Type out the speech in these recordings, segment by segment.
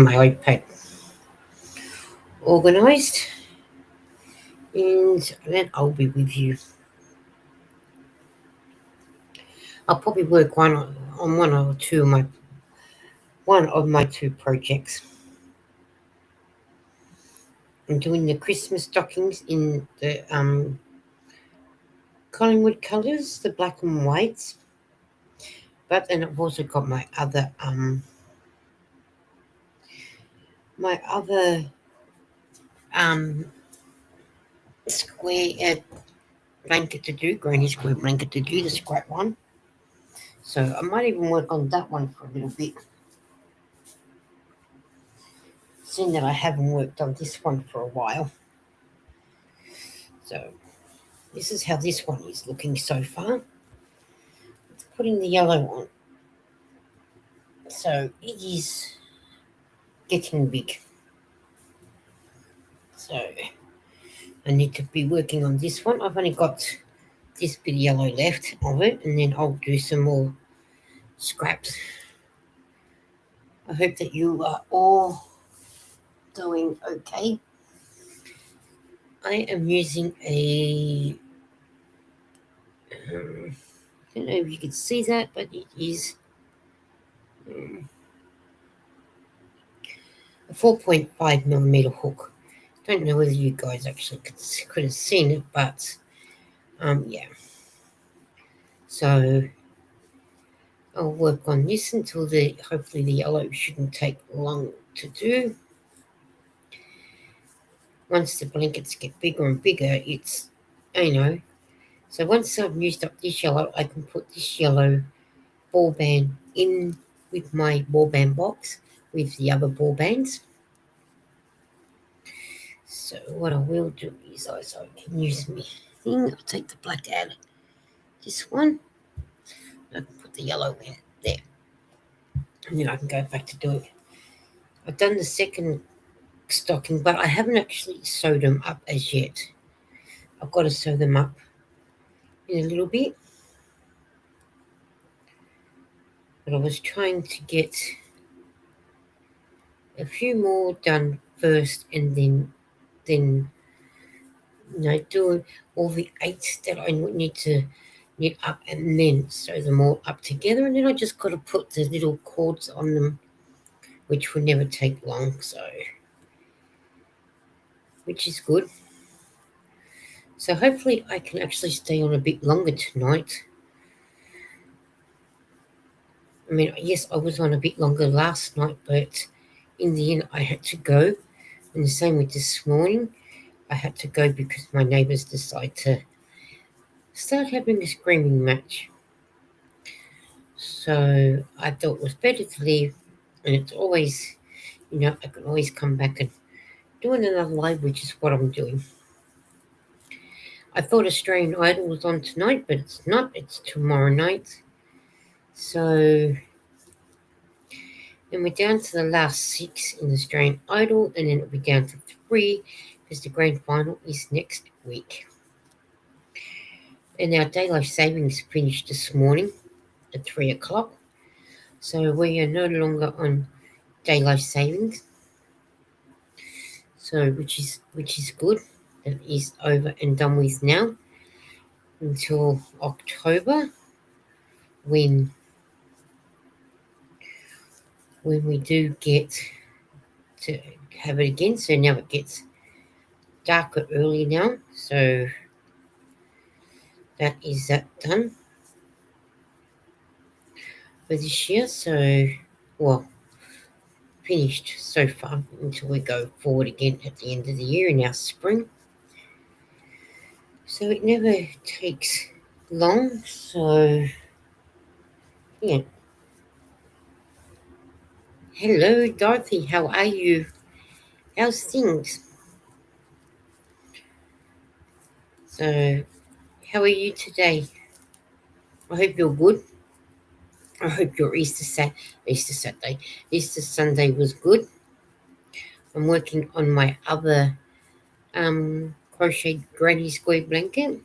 getting my iPad organized, and then I'll be with you. I'll probably work on one of my two projects. I'm doing the Christmas stockings in the Collingwood colours, the black and whites. But then I've also got my other um square blanket to do, granny square blanket to do, the scrap one. So I might even work on that one for a little bit. Seeing that I haven't worked on this one for a while. So this is how this one is looking so far. Let's put in the yellow one. So it is getting big. So I need to be working on this one. I've only got this bit of yellow left of it, and then I'll do some more scraps. I hope that you are all doing okay. I am using I don't know if you can see that, but it is a 4.5mm hook. Don't know whether you guys actually could have seen it, but yeah. So I'll work on this until hopefully the yellow shouldn't take long to do. Once the blankets get bigger and bigger, it's, so once I've used up this yellow, I can put this yellow ball band in with my ball band box with the other ball bands. So what I will do is I can use my thing. I'll take the black out of this one. I can put the yellow in there. And then I can go back to doing it. I've done the second stocking, but I haven't actually sewed them up as yet. I've got to sew them up in a little bit. But I was trying to get a few more done first, and then do all the 8 that I need to knit up, and then sew them all up together, and then I just got to put the little cords on them, which will never take long, so which is good. So hopefully I can actually stay on a bit longer tonight. I mean, yes, I was on a bit longer last night, but in the end I had to go. And the same with this morning. I had to go because my neighbours decided to start having a screaming match. So I thought it was better to leave, and it's always, I can always come back and do another live, which is what I'm doing. I thought Australian Idol was on tonight, but it's not. It's tomorrow night. So then we're down to the last 6 in Australian Idol, and then it'll be down to 3 because the grand final is next week. And our daylight savings finished this morning at 3 o'clock. So we are no longer on daylight savings. So which is good. That is over and done with now until October when we do get to have it again. So now it gets darker early now. So that is that done for this year. So, well, finished so far until we go forward again at the end of the year in our spring. So it never takes long. So, yeah. Hello, Dorothy. How are you? How's things? So, how are you today? I hope you're good. I hope your Easter Sunday was good. I'm working on my other crocheted granny square blanket,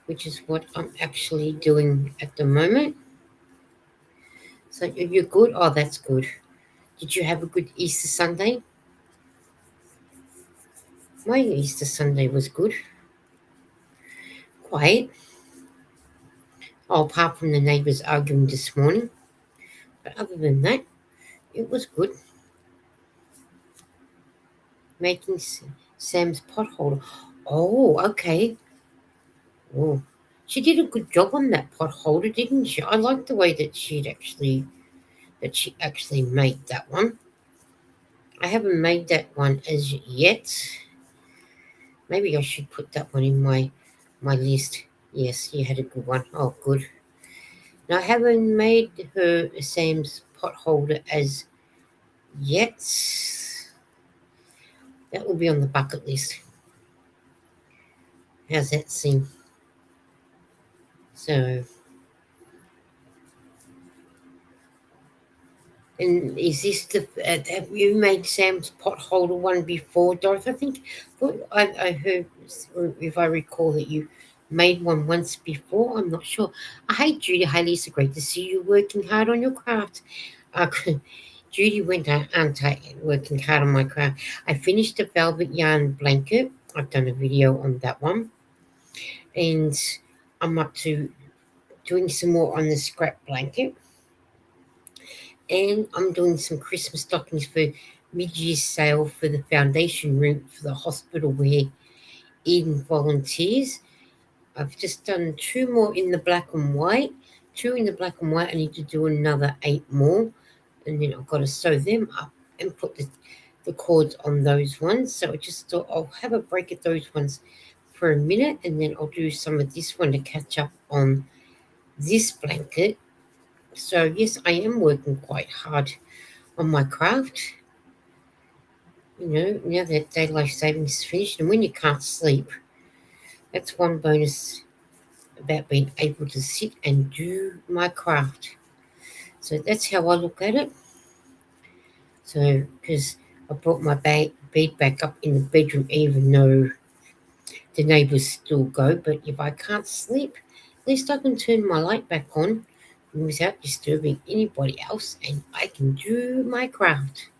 which is what I'm actually doing at the moment. So you're good? Oh, that's good. Did you have a good Easter Sunday? My Easter Sunday was good. Quiet. Oh, apart from the neighbours arguing this morning. But other than that, it was good. Making Sam's potholder. Oh, okay. Oh, she did a good job on that potholder, didn't she? I like the way that she actually made that one. I haven't made that one as yet. Maybe I should put that one in my list. Yes, you had a good one. Oh, good. Now I haven't made her Sam's potholder as yet. That will be on the bucket list. How's that seem? So, and is this the? Have you made Sam's potholder one before, Dorothy? I heard, if I recall, that you made one once before. I'm not sure. Hey, Judy. Hi, Lisa. Great to see you working hard on your craft. Uh, Judy went out, aren't I, working hard on my craft. I finished a velvet yarn blanket. I've done a video on that one, and I'm up to doing some more on the scrap blanket. And I'm doing some Christmas stockings for mid-year sale for the foundation room for the hospital where Eden volunteers. I've just done 2 more in the black and white. 2 in the black and white. I need to do another 8 more. And then I've got to sew them up and put the cords on those ones. So I just thought I'll have a break at those ones for a minute, and then I'll do some of this one to catch up on this blanket. So yes, I am working quite hard on my craft. Now that daylight savings is finished, and when you can't sleep, that's one bonus about being able to sit and do my craft. So that's how I look at it. So, because I brought my bed back up in the bedroom, even though the neighbours still go, but if I can't sleep, at least I can turn my light back on without disturbing anybody else, and I can do my craft.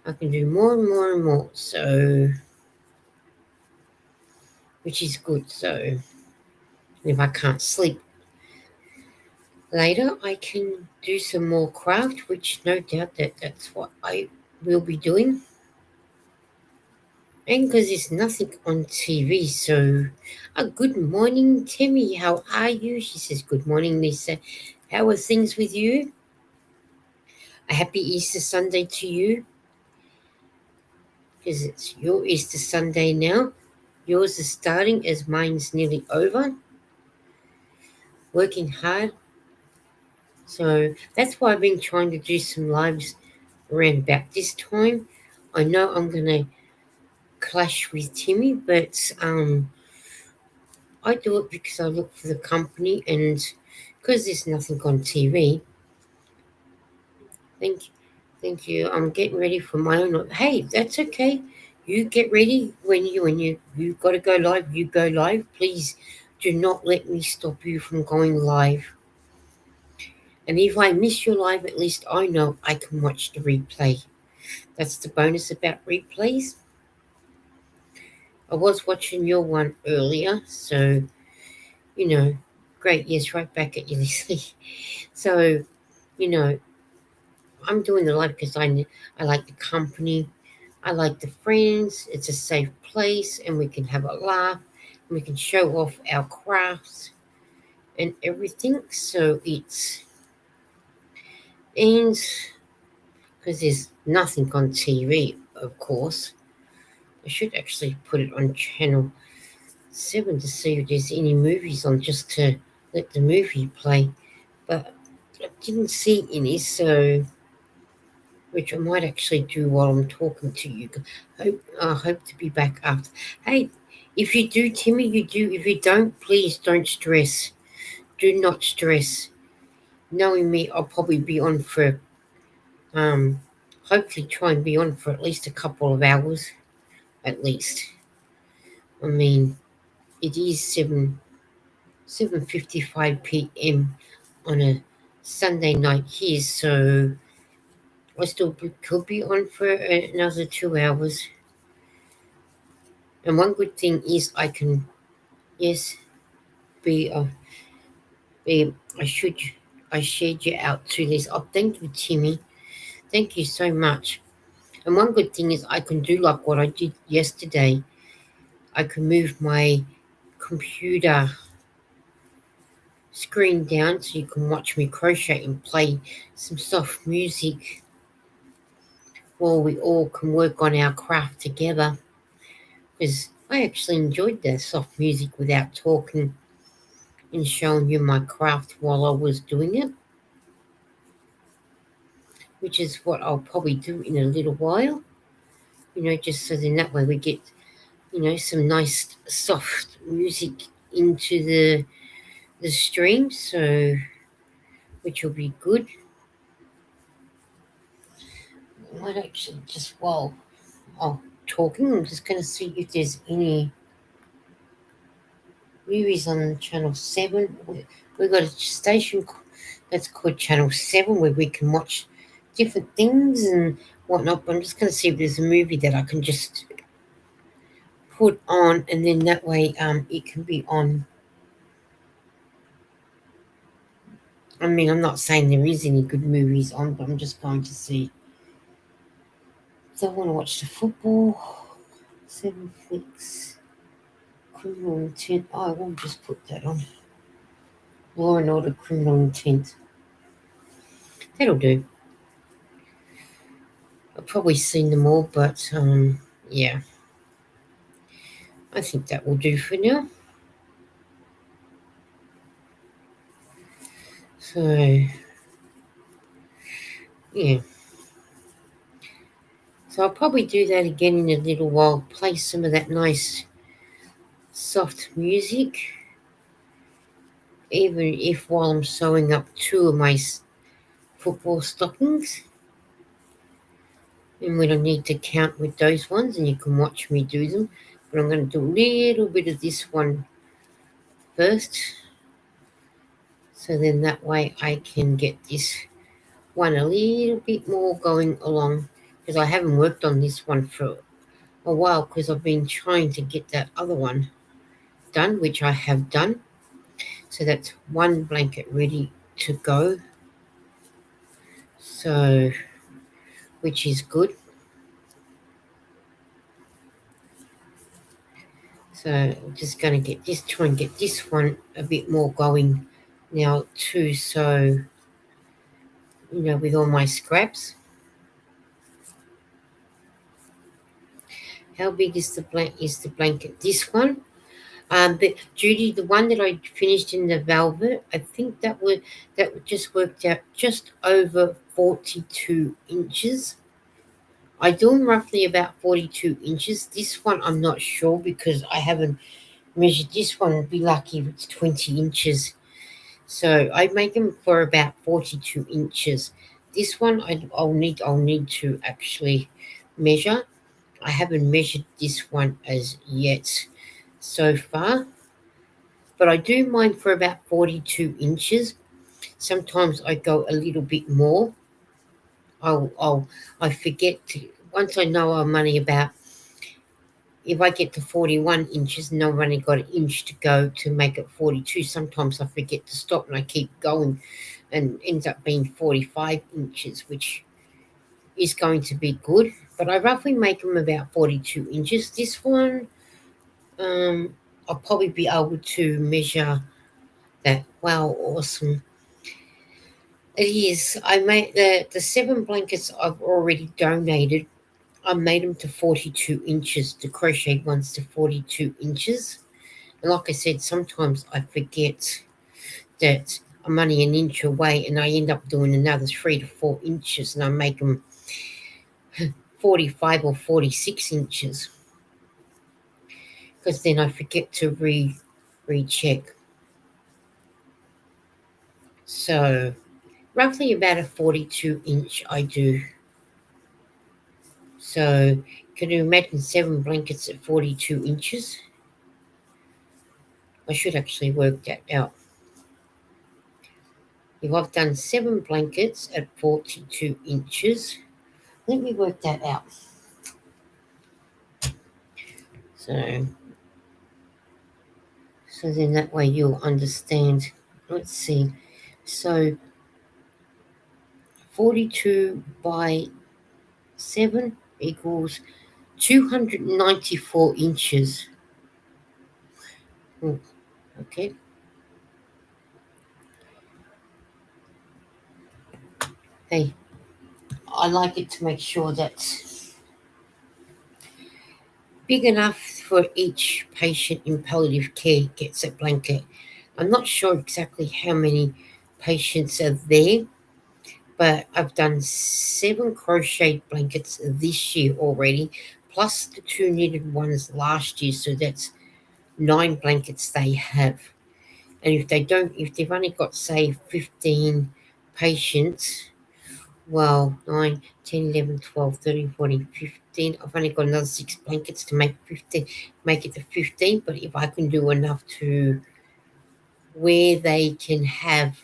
I can do more and more and more. So, which is good. So, if I can't sleep later, I can do some more craft, which no doubt that's what I will be doing. And because there's nothing on TV, so good morning, Timmy. How are you? She says, good morning, Lisa. How are things with you? A happy Easter Sunday to you, because it's your Easter Sunday now. Yours is starting as mine's nearly over. Working hard. So that's why I've been trying to do some lives around about this time. I know I'm going to clash with Timmy, but I do it because I look for the company, and because there's nothing on TV. Thank you. I'm getting ready for my own. Hey, that's okay. You get ready when you got to go live. You go live. Please do not let me stop you from going live. And if I miss your live, at least I know I can watch the replay. That's the bonus about replays. I was watching your one earlier, so great. Yes, right back at you, Leslie. So, I'm doing the live because I like the company, I like the friends. It's a safe place, and we can have a laugh, and we can show off our crafts and everything. So and because there's nothing on TV, of course. I should actually put it on channel 7 to see if there's any movies on, just to let the movie play. But I didn't see any, so which I might actually do while I'm talking to you. I hope to be back after. Hey, if you do, Timmy, you do. If you don't, please don't stress. Do not stress. Knowing me, I'll probably be on for hopefully try and be on for at least a couple of hours, at least. I mean, it is 7:55 p.m. on a Sunday night here, so I still could be on for another 2 hours. And one good thing is I can, yes, be, be I shared you out to this. Oh, thank you, Timmy. Thank you so much. And one good thing is I can do like what I did yesterday. I can move my computer screen down so you can watch me crochet and play some soft music while we all can work on our craft together. Because I actually enjoyed that soft music without talking and showing you my craft while I was doing it, which is what I'll probably do in a little while, just so then that way we get, some nice soft music into the stream, so which will be good. I might actually just while I'm talking, I'm just going to see if there's any movies on Channel 7. We've got a station that's called Channel 7 where we can watch different things and whatnot. But I'm just going to see if there's a movie that I can just put on, and then that way it can be on. I mean, I'm not saying there is any good movies on, but I'm just going to see. So I want to watch the football. 7 Flicks. Criminal Intent. Oh, I will just put that on. Law and Order Criminal Intent. That'll do. I've probably seen them all, but yeah. I think that will do for now. So, yeah. So I'll probably do that again in a little while. Play some of that nice soft music. Even if while I'm sewing up 2 of my football stockings. And we don't need to count with those ones, and you can watch me do them. But I'm going to do a little bit of this one first. So then that way I can get this one a little bit more going along. Because I haven't worked on this one for a while because I've been trying to get that other one done, which I have done. So that's one blanket ready to go. So, which is good. So I'm just going to try and get this one a bit more going now too. So, with all my scraps. How big is the blanket? This one. But Judy, the one that I finished in the velvet, I think that just worked out just over 42 inches. I do them roughly about 42 inches. This one I'm not sure because I haven't measured. This one would be lucky if it's 20 inches. So I make them for about 42 inches. This one I'll need to actually measure. I haven't measured this one as yet so far, but I do mine for about 42 inches. Sometimes I go a little bit more. I forget to, once I know I'm only about, if I get to 41 inches and I've only got an inch to go to make it 42, sometimes I forget to stop and I keep going and ends up being 45 inches, which is going to be good. But I roughly make them about 42 inches. This one, I'll probably be able to measure that. Wow, awesome. It is. I made the 7 blankets I've already donated. I made them to 42 inches, the crochet ones to 42 inches. And like I said, sometimes I forget that I'm only an inch away and I end up doing another 3 to 4 inches and I make them 45 or 46 inches. Because then I forget to recheck. So roughly about a 42 inch I do. So can you imagine 7 blankets at 42 inches? I should actually work that out. if I've done 7 blankets at 42 inches, let me work that out. So then that way you'll understand. Let's see. So 42 by 7 equals 294 inches. Okay. Hey, I like it to make sure that's big enough for each patient in palliative care gets a blanket. I'm not sure exactly how many patients are there, but I've done 7 crocheted blankets this year already, plus the 2 knitted ones last year, so that's 9 blankets they have. And if they've only got, say, 15 patients, well, 9, 10, 11, 12, 13, 14, 15. I've only got another 6 blankets to make it to 15. But if I can do enough to where they can have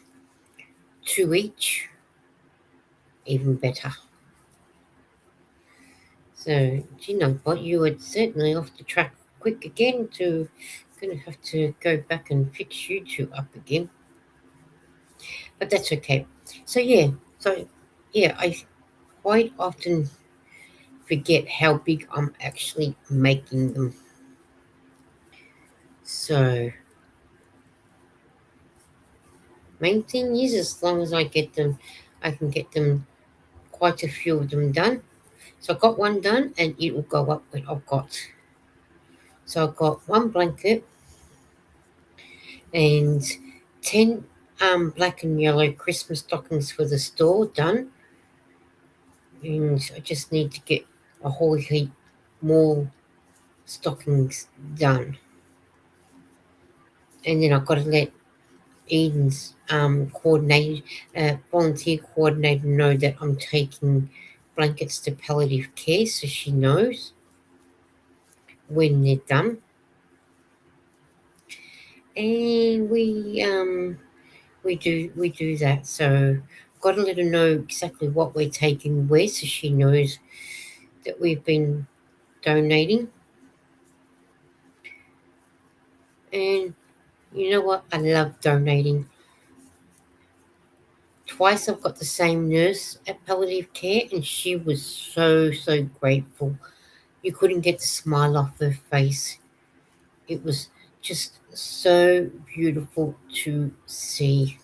2 each, even better. So, do you know what? You would certainly off the track quick again. Gonna have to go back and fix you two up again. But that's okay. So yeah, I quite often forget how big I'm actually making them. So main thing is, as long as I can get them, quite a few of them done. So I've got one done, and it will go up when I've got. So I've got 1 blanket and 10 black and yellow Christmas stockings for the store done, and I just need to get a whole heap more stockings done, and then I've got to let Eden's volunteer coordinator know that I'm taking blankets to palliative care, so she knows when they're done. And we do that. So got to let her know exactly what we're taking where, so she knows that we've been donating. And you know what? I love donating. Twice I've got the same nurse at palliative care, and she was so grateful. You couldn't get the smile off her face. It was just so beautiful to see.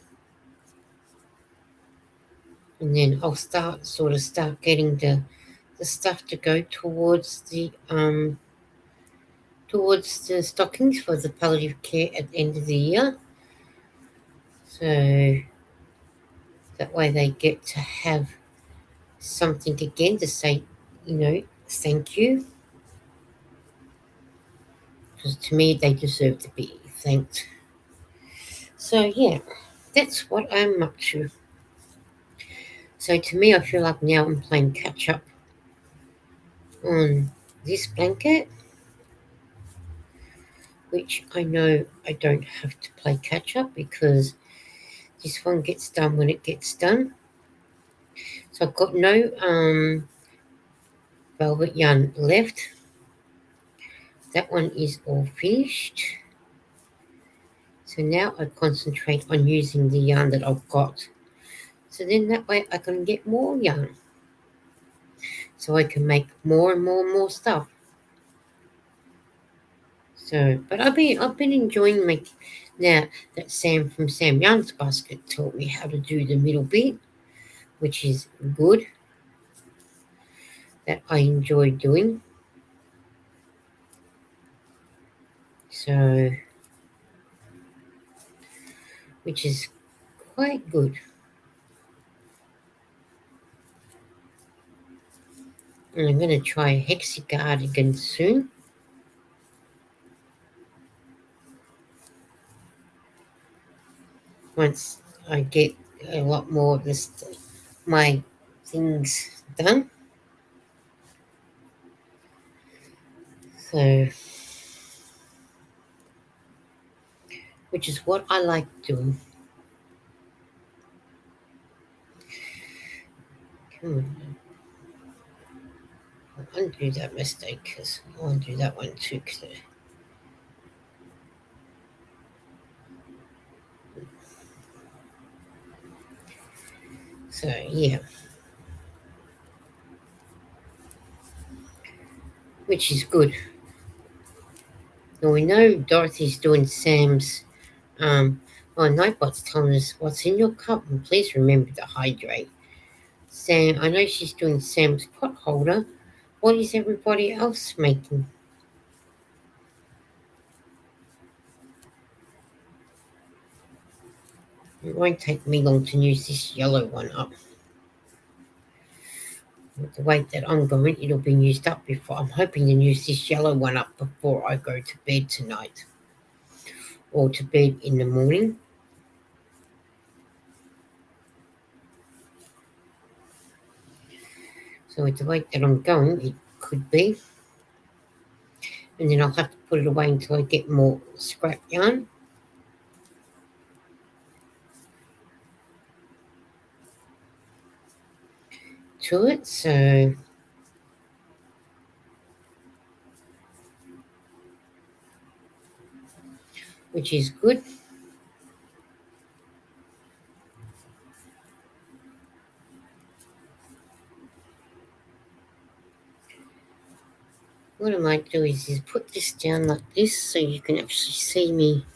And then I'll start getting the stuff to go towards the stockings for the palliative care at the end of the year. So that way they get to have something again to say, thank you. Because to me, they deserve to be thanked. So yeah, that's what I'm up to. So to me, I feel like now I'm playing catch up on this blanket, which I know I don't have to play catch up because this one gets done when it gets done. So I've got no velvet yarn left. That one is all finished. So now I concentrate on using the yarn that I've got. So then that way I can get more yarn. So I can make more and more stuff. So, but I've been enjoying making. Now that Sam from Sam Young's Basket taught me how to do the middle bit, which is good. That I enjoy doing. So, which is quite good. And I'm going to try a hexi cardigan soon. Once I get a lot more of my things done. So, which is what I like doing. I'll undo that mistake because I'll undo that one too. So yeah, which is good. Now we know Dorothy's doing Sam's. Nightbot's telling us what's in your cup, and please remember to hydrate. Sam, I know she's doing Sam's pot holder. What is everybody else making? It won't take me long to use this yellow one up. With the weight that I'm going, it'll be used up before. I'm hoping to use this yellow one up before I go to bed tonight. Or to bed in the morning. So with the weight that I'm going, it could be. And then I'll have to put it away until I get more scrap yarn. To it, so which is good. What I might do is put this down like this so you can actually see me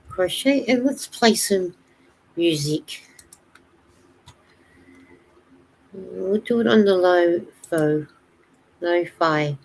crochet, and let's play some music. We'll do it on the lo-fi.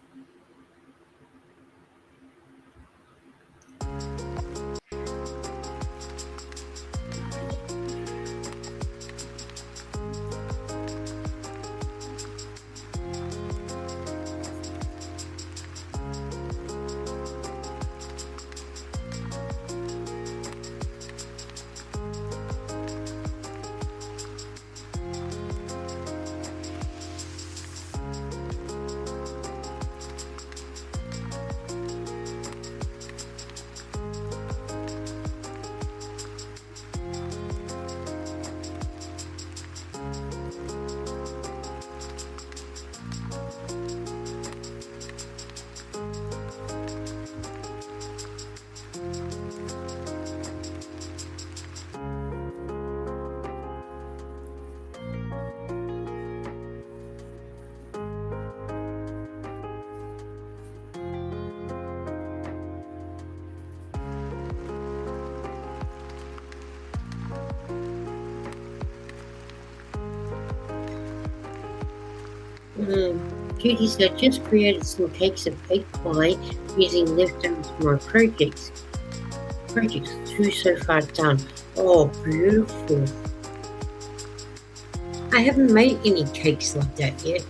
Judy said, just created some cakes of egg pie using leftovers from my projects. Projects 2 so far done. Oh, beautiful. I haven't made any cakes like that yet.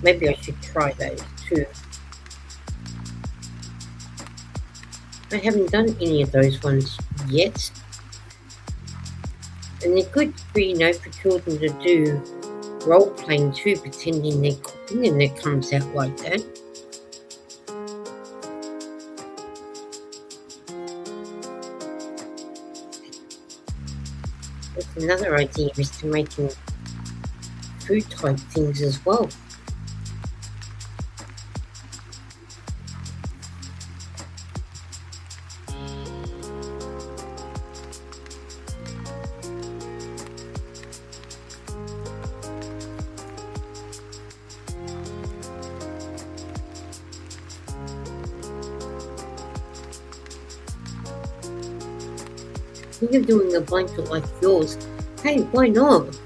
Maybe I should try those too. I haven't done any of those ones yet. And they're good for, for children to do role playing too, pretending they're cooking, and it comes out like that. That's another idea, is to making food type things as well. You're doing a blanket like yours. Hey, why not?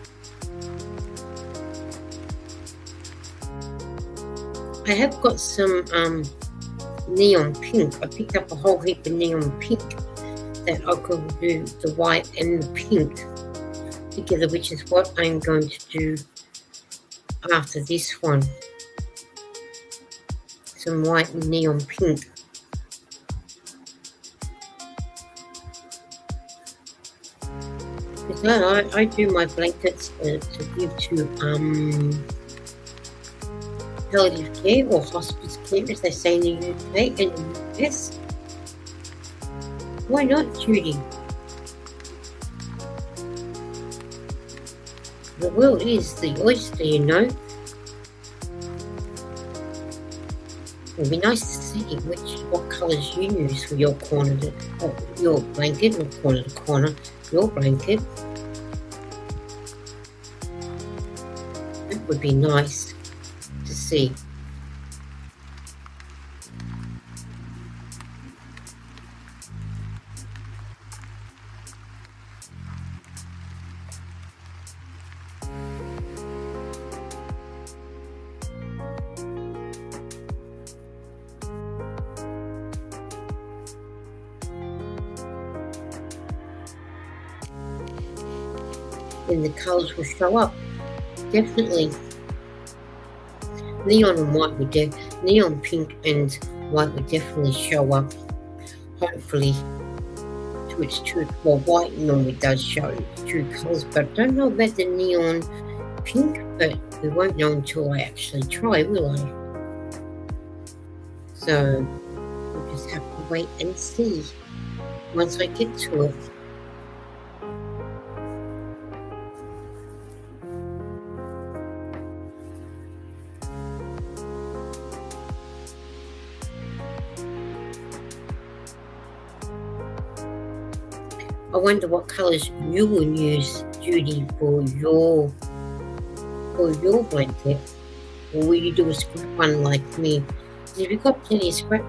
I have got some neon pink. I picked up a whole heap of neon pink that I could do the white and the pink together, which is what I'm going to do after this one. Some white and neon pink. I do my blankets to give to palliative care or hospice care, as they say in the UK and the US. Why not, Judy? the world is the oyster, you know. It'd be nice to see what colours you use for your corner, your blanket, not corner to corner, your blanket. That would be nice to see. And the colours will show up. Definitely. Neon pink and white would definitely show up. Hopefully to its truth. Well, white normally does show its true colours, but I don't know about the neon pink, but we won't know until I actually try, will I? So we'll just have to wait and see once I get to it. I wonder what colours you will use, Judy, for your blanket. Or will you do a scrap one like me? If you've got plenty of scrap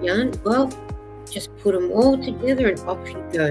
yarn, well, just put them all together and off you go.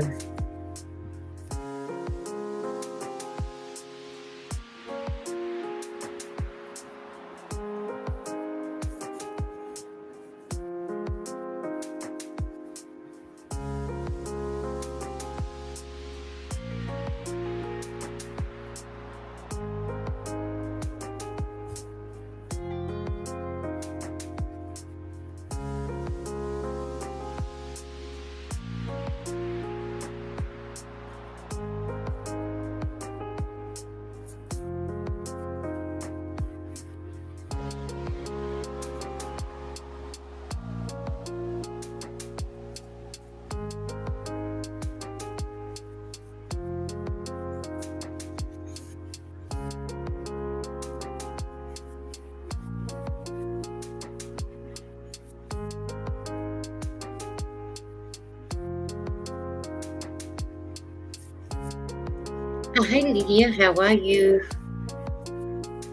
Oh, hey Lydia, how are you?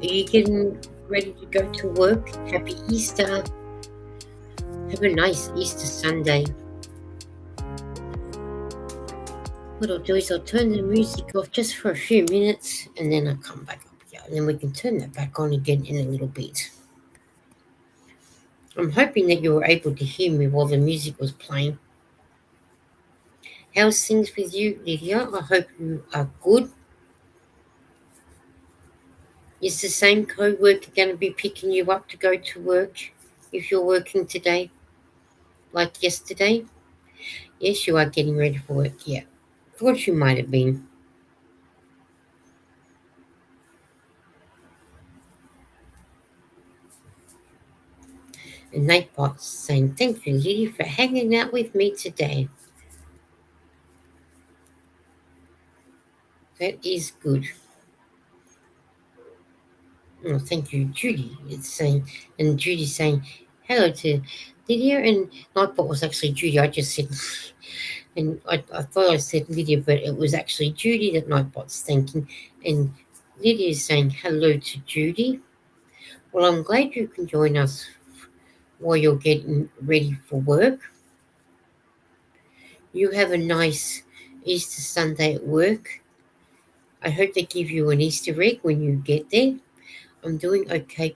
Are you getting ready to go to work? Happy Easter. Have a nice Easter Sunday. What I'll do is I'll turn the music off just for a few minutes and then I'll come back up here and then we can turn that back on again in a little bit. I'm hoping that you were able to hear me while the music was playing. How's things with you, Lydia? I hope you are good. Is the same co-worker going to be picking you up to go to work if you're working today, like yesterday? Yes, you are getting ready for work, yeah. Thought you might have been. And Nightbot's saying, thank you, Lydia, for hanging out with me today. That is good. Oh, thank you, Judy. It's saying, and Judy's saying, hello to Lydia, and Nightbot was actually Judy. I just said, and I thought I said Lydia, but it was actually Judy that Nightbot's thanking. And Lydia is saying hello to Judy. Well, I'm glad you can join us while you're getting ready for work. You have a nice Easter Sunday at work. I hope they give you an Easter egg when you get there. I'm doing okay.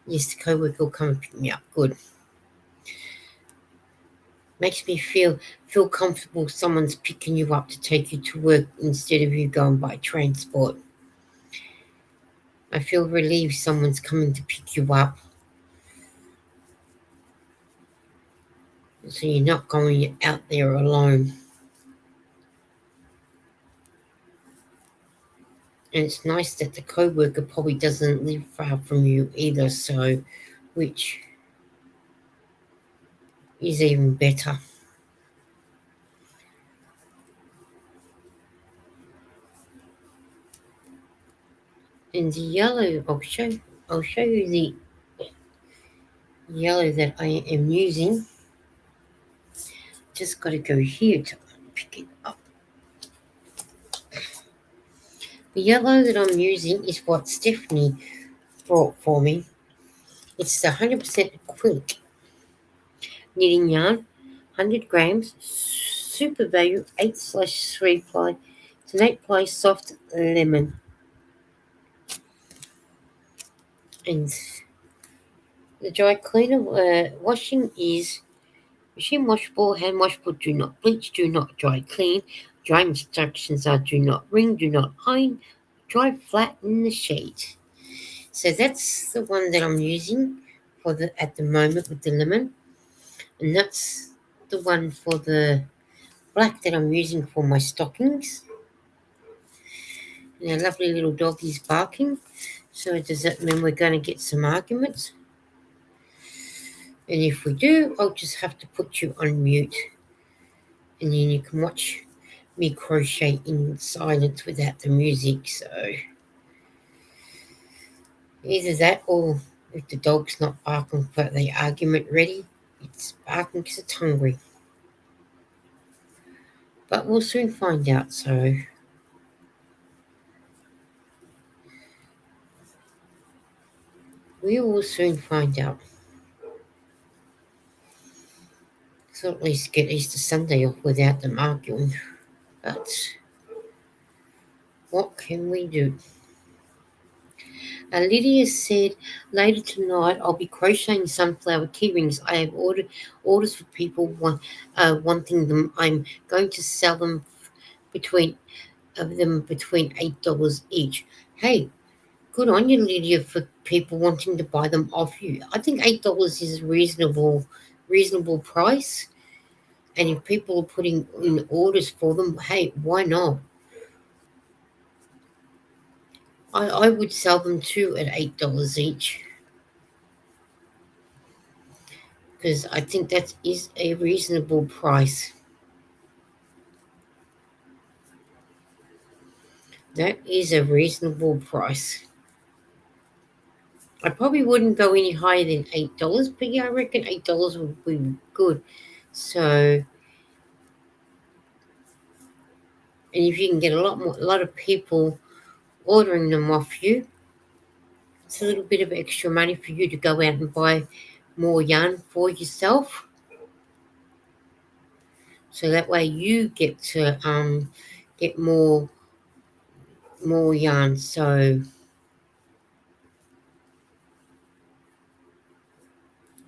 Yes, the co-worker will come and pick me up. Good. Makes me feel comfortable someone's picking you up to take you to work instead of you going by transport. I feel relieved someone's coming to pick you up. So you're not going out there alone. And it's nice that the co-worker probably doesn't live far from you either, so which is even better. And the yellow, I'll show you the yellow that I am using. Just got to go here to pick it up. The yellow that I'm using is what Stephanie brought for me. It's the 100% acrylic knitting yarn, 100 grams, super value, 8/3 ply. It's an 8 ply soft lemon. And the dry cleaner washing is machine washable, hand washable, do not bleach, do not dry clean. Dry instructions are do not wring, do not iron, dry flat in the shade. So that's the one that I'm using for the at the moment with the lemon. And that's the one for the black that I'm using for my stockings. And our lovely little doggy's barking. So does that mean we're going to get some arguments? And if we do, I'll just have to put you on mute. And then you can watch me crochet in silence without the music. So either that or if the dog's not barking for the argument ready, it's barking because it's hungry. But we'll soon find out. So we will soon find out. So at least get Easter Sunday off without them arguing. But what can we do? Lydia said, later tonight I'll be crocheting sunflower key rings. I have orders for people wanting them. I'm going to sell them between $8 each. Hey, good on you, Lydia, for people wanting to buy them off you. I think $8 is a reasonable price. And if people are putting in orders for them, hey, why not? I would sell them too at $8 each. Because I think that is a reasonable price. That is a reasonable price. I probably wouldn't go any higher than $8, but yeah, I reckon $8 would be good. So, and if you can get a lot of people ordering them off you, it's a little bit of extra money for you to go out and buy more yarn for yourself. So that way you get to get more yarn. So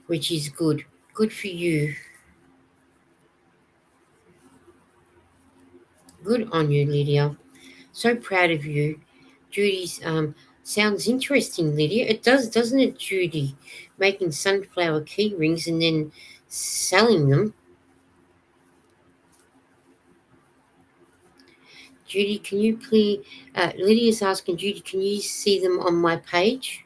which is good. Good for you. Good on you, Lydia. So proud of you. Judy's sounds interesting, Lydia. It does, doesn't it, Judy? Making sunflower key rings and then selling them. Judy, can you please? Lydia's asking Judy, can you see them on my page?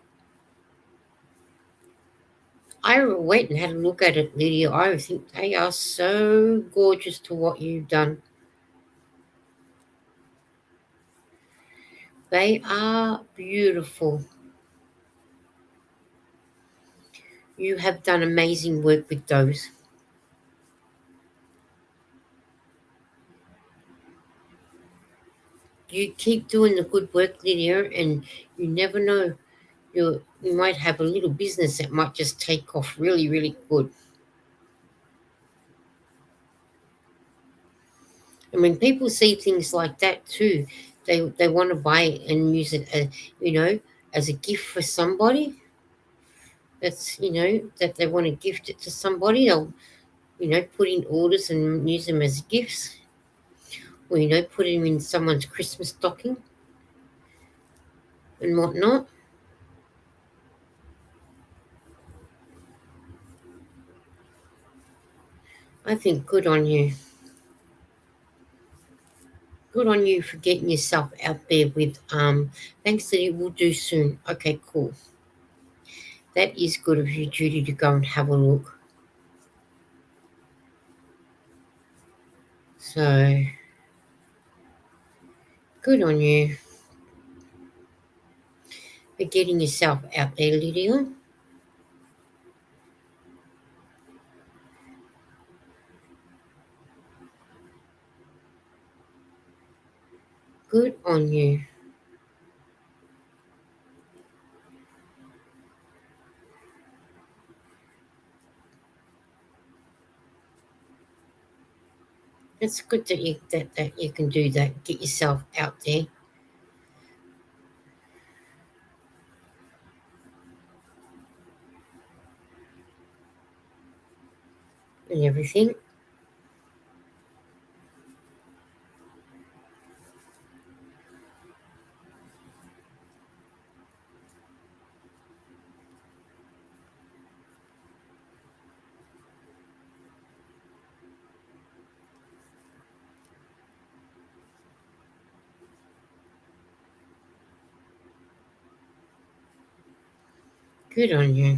I went and had a look at it, Lydia. I think they are so gorgeous to what you've done. They are beautiful. You have done amazing work with those. You keep doing the good work, Lydia, and you never know. You might have a little business that might just take off really, really good. And when people see things like that too, they want to buy it and use it as as a gift for somebody. That's that they want to gift it to somebody. They'll put in orders and use them as gifts, or put them in someone's Christmas stocking and whatnot. I think good on you. Good on you for getting yourself out there with thanks that you will do soon. Okay, cool. That is good of you, Judy, to go and have a look. So good on you. for getting yourself out there, Lydia. Good on you. It's good that that you can do that. Get yourself out there and everything. Good on you.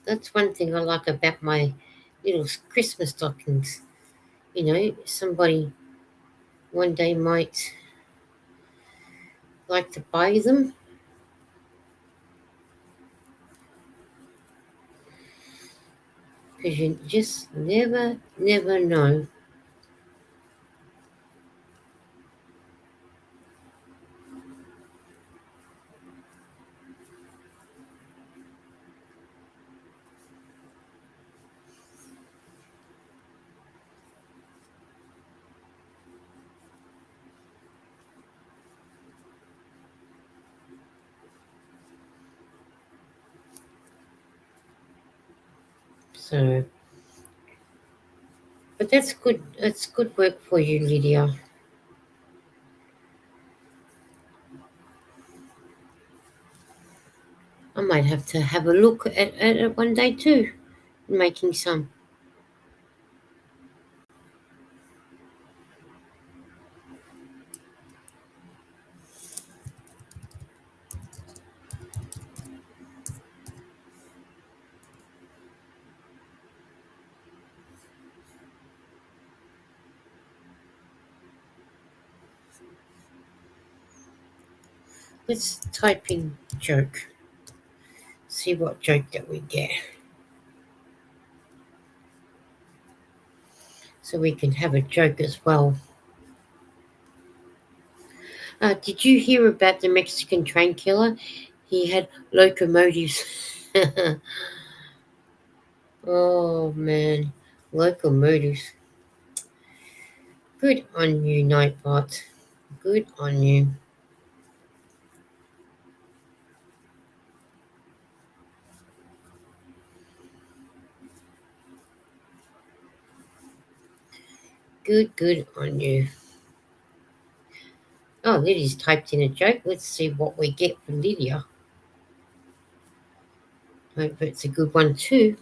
That's one thing I like about my little Christmas stockings. You know, somebody one day might like to buy them because you just never know. So, but that's good. That's good work for you, Lydia. I might have to have a look at it one day too, making some. Let's type in joke. See what joke that we get, so we can have a joke as well. Did you hear about the Mexican train killer? He had locomotives. Oh man, locomotives. Good on you, Nightbot. Good on you. Good on you. Oh, Lydia's typed in a joke. Let's see what we get from Lydia. Hope it's a good one too.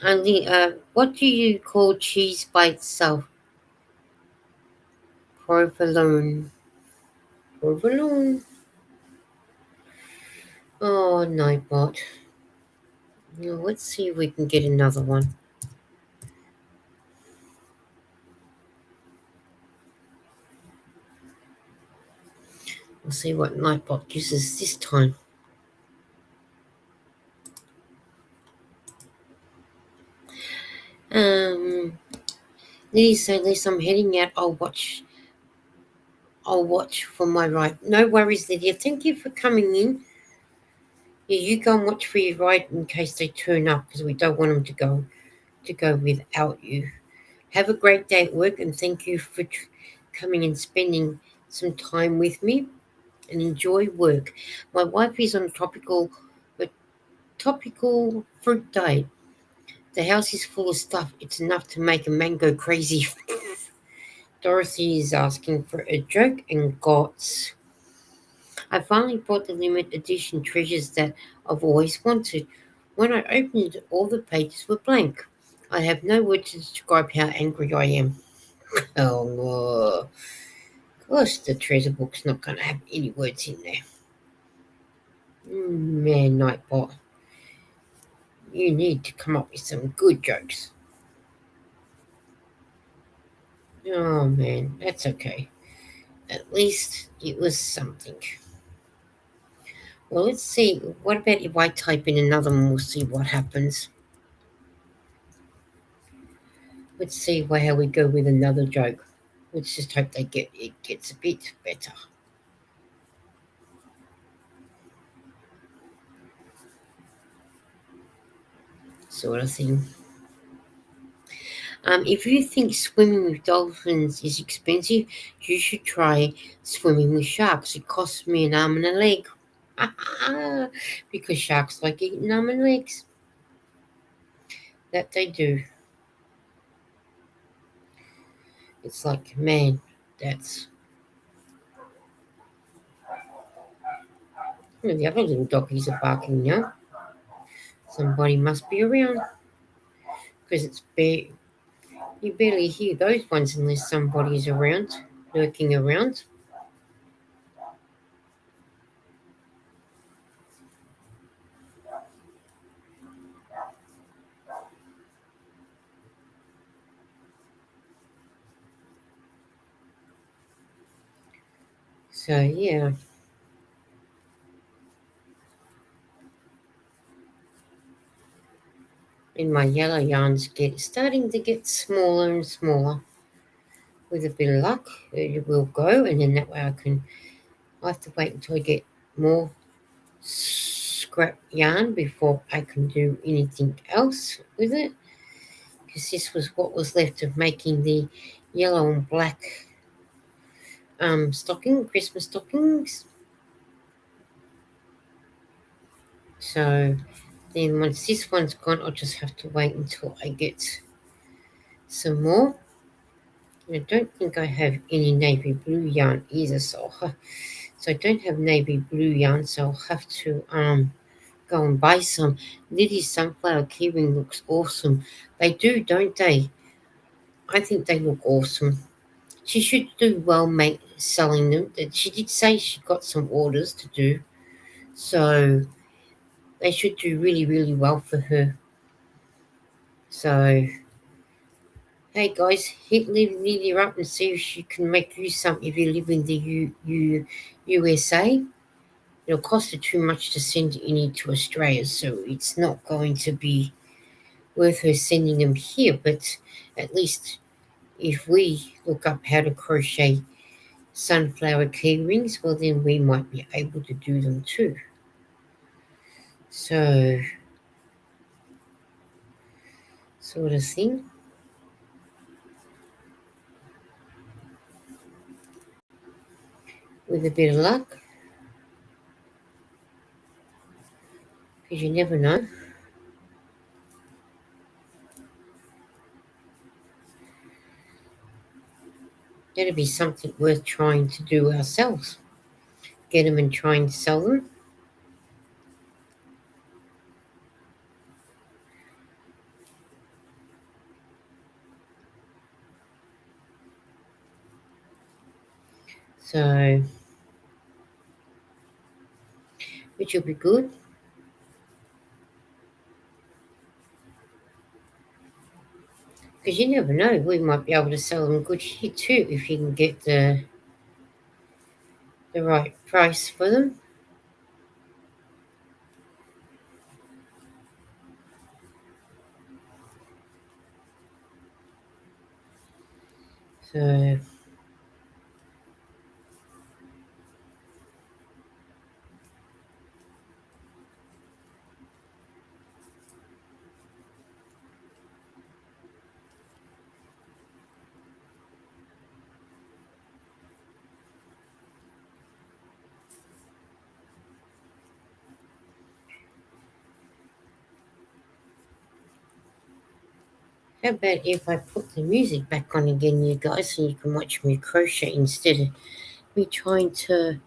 Only, what do you call cheese by itself? Provolone. Provolone. Oh, Nightbot. Now, let's see if we can get another one. We'll see what Nightbot gives us this time. Um, Lily, so Liz, I'm heading out. I'll watch for my ride. No worries, Lydia. Thank you for coming in. Yeah, you go and watch for your ride in case they turn up because we don't want them to go without you. Have a great day at work and thank you for coming and spending some time with me and enjoy work. My wife is on a tropical fruit diet. The house is full of stuff. It's enough to make a man go crazy. Dorothy is asking for a joke and got. I finally bought the limited edition treasures that I've always wanted. When I opened it, all the pages were blank. I have no words to describe how angry I am. Oh, gosh, the treasure book's not going to have any words in there. Man, Nightbot, you need to come up with some good jokes. Oh man, that's okay. At least it was something. Well, let's see. What about if I type in another one? We'll see what happens. Let's see how we go with another joke. Let's just hope it gets a bit better, sort of thing. If you think swimming with dolphins is expensive, you should try swimming with sharks. It costs me an arm and a leg. Because sharks like eating arm and legs. That they do. It's like, man, that's. The other little doggies are barking now. Somebody must be around because you barely hear those ones unless somebody's around, lurking around. So yeah, and my yellow yarns starting to get smaller and smaller. With a bit of luck, it will go, and then that way I have to wait until I get more scrap yarn before I can do anything else with it. Because this was what was left of making the yellow and black Christmas stockings. So then once this one's gone, I'll just have to wait until I get some more. I don't think I have any navy blue yarn either, so I don't have navy blue yarn, so I'll have to go and buy some. Lily's sunflower keyring looks awesome. They do, don't they? I think they look awesome. She should do well selling them. She did say she got some orders to do, so they should do really, really well for her. So, hey guys, hit Lily up and see if she can make you some if you live in the USA. It'll cost her too much to send any to Australia, so it's not going to be worth her sending them here. But at least if we look up how to crochet sunflower key rings, well, then we might be able to do them too. So, sort of thing. With a bit of luck, because you never know. That'd be something worth trying to do ourselves. Get them and try and sell them. So, which will be good. Because you never know, we might be able to sell them good here too if you can get the right price for them. So, how about if I put the music back on again, you guys, so you can watch me crochet instead of me trying to.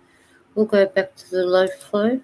We'll go back to the low flow.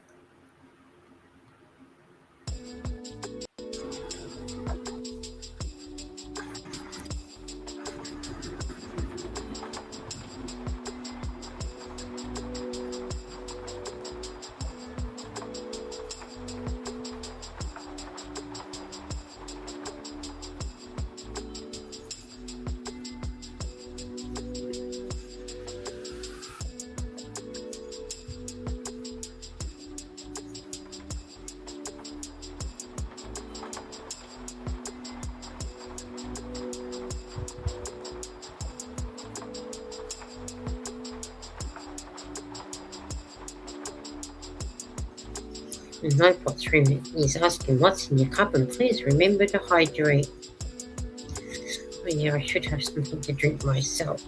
And Nightbot 3 is asking what's in your cup, and please remember to hydrate. Oh yeah, I should have something to drink myself.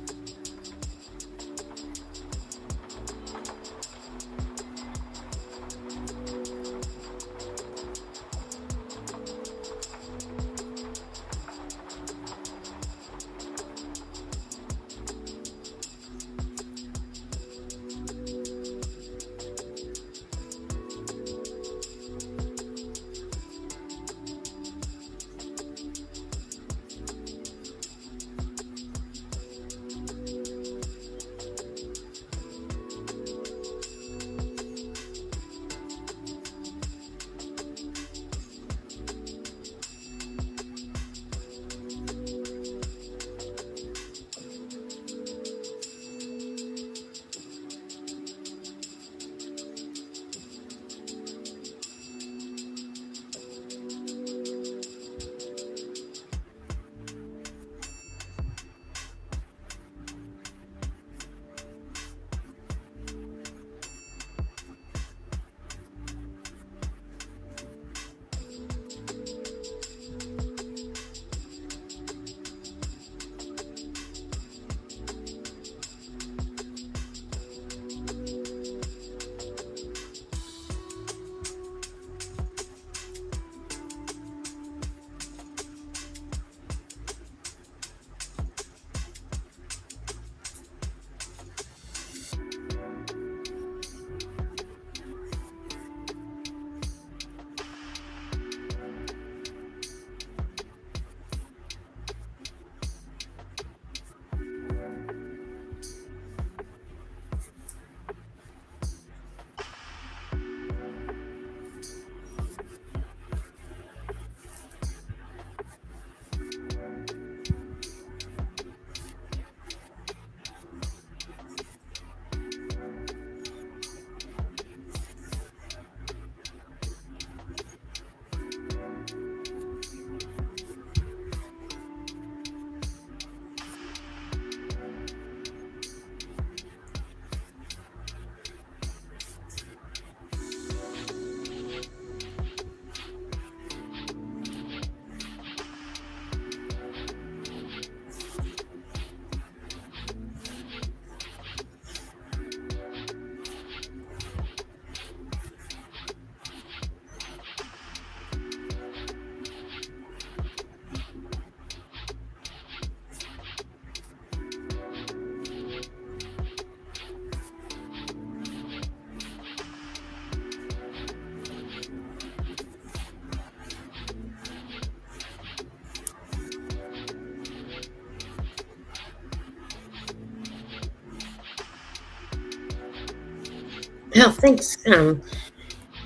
Oh, thanks,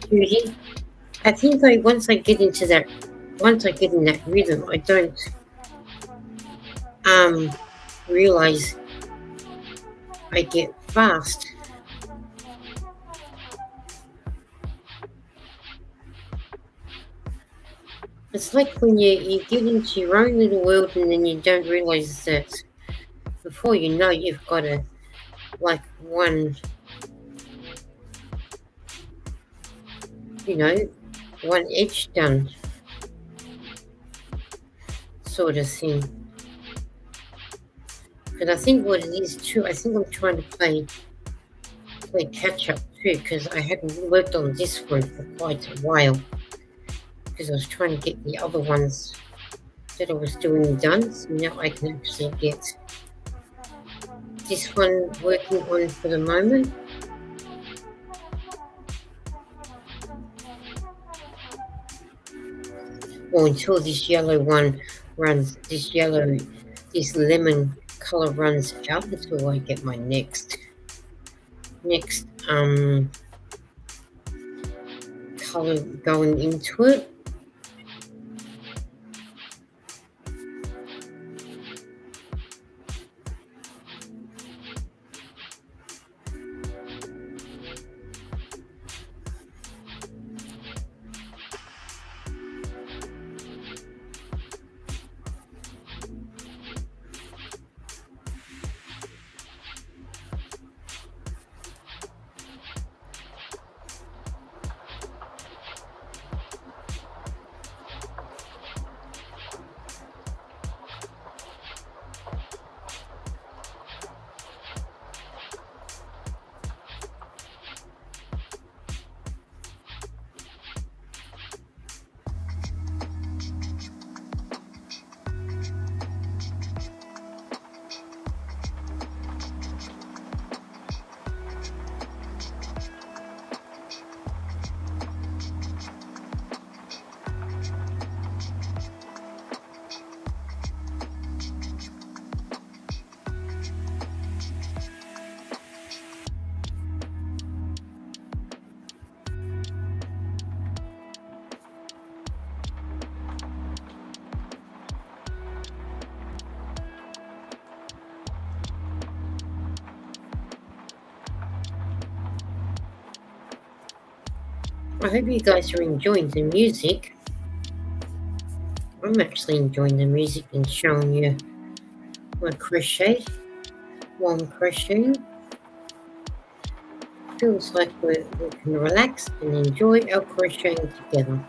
Judy. I think once I get into that, once I get in that rhythm, I don't um realize I get fast. It's like when you get into your own little world and then you don't realize that before you know you've got a like one, you know, one edge done sort of thing. But I think what it is too, I think I'm trying to play catch up too because I hadn't worked on this one for quite a while because I was trying to get the other ones that I was doing done. So now I can actually get this one working on for the moment. Or until this yellow one runs, this lemon color runs out until I get my next color going into it. I hope you guys are enjoying the music. I'm actually enjoying the music and showing you my crochet while I'm crocheting. Feels like we can relax and enjoy our crocheting together.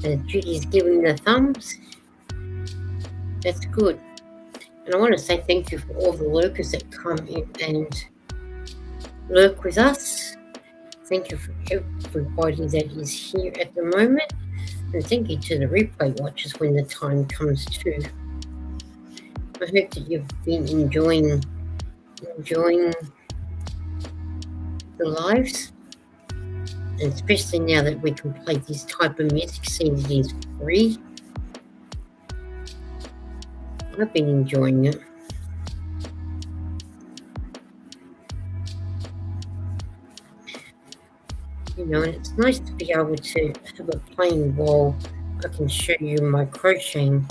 And Judy's giving the thumbs. That's good. And I want to say thank you for all the lurkers that come in and lurk with us. Thank you for everybody that is here at the moment. And thank you to the replay watchers when the time comes too. I hope that you've been enjoying the lives. And especially now that we can play this type of music, seeing it is free. I've been enjoying it. You know, and it's nice to be able to have it playing while I can show you my crocheting.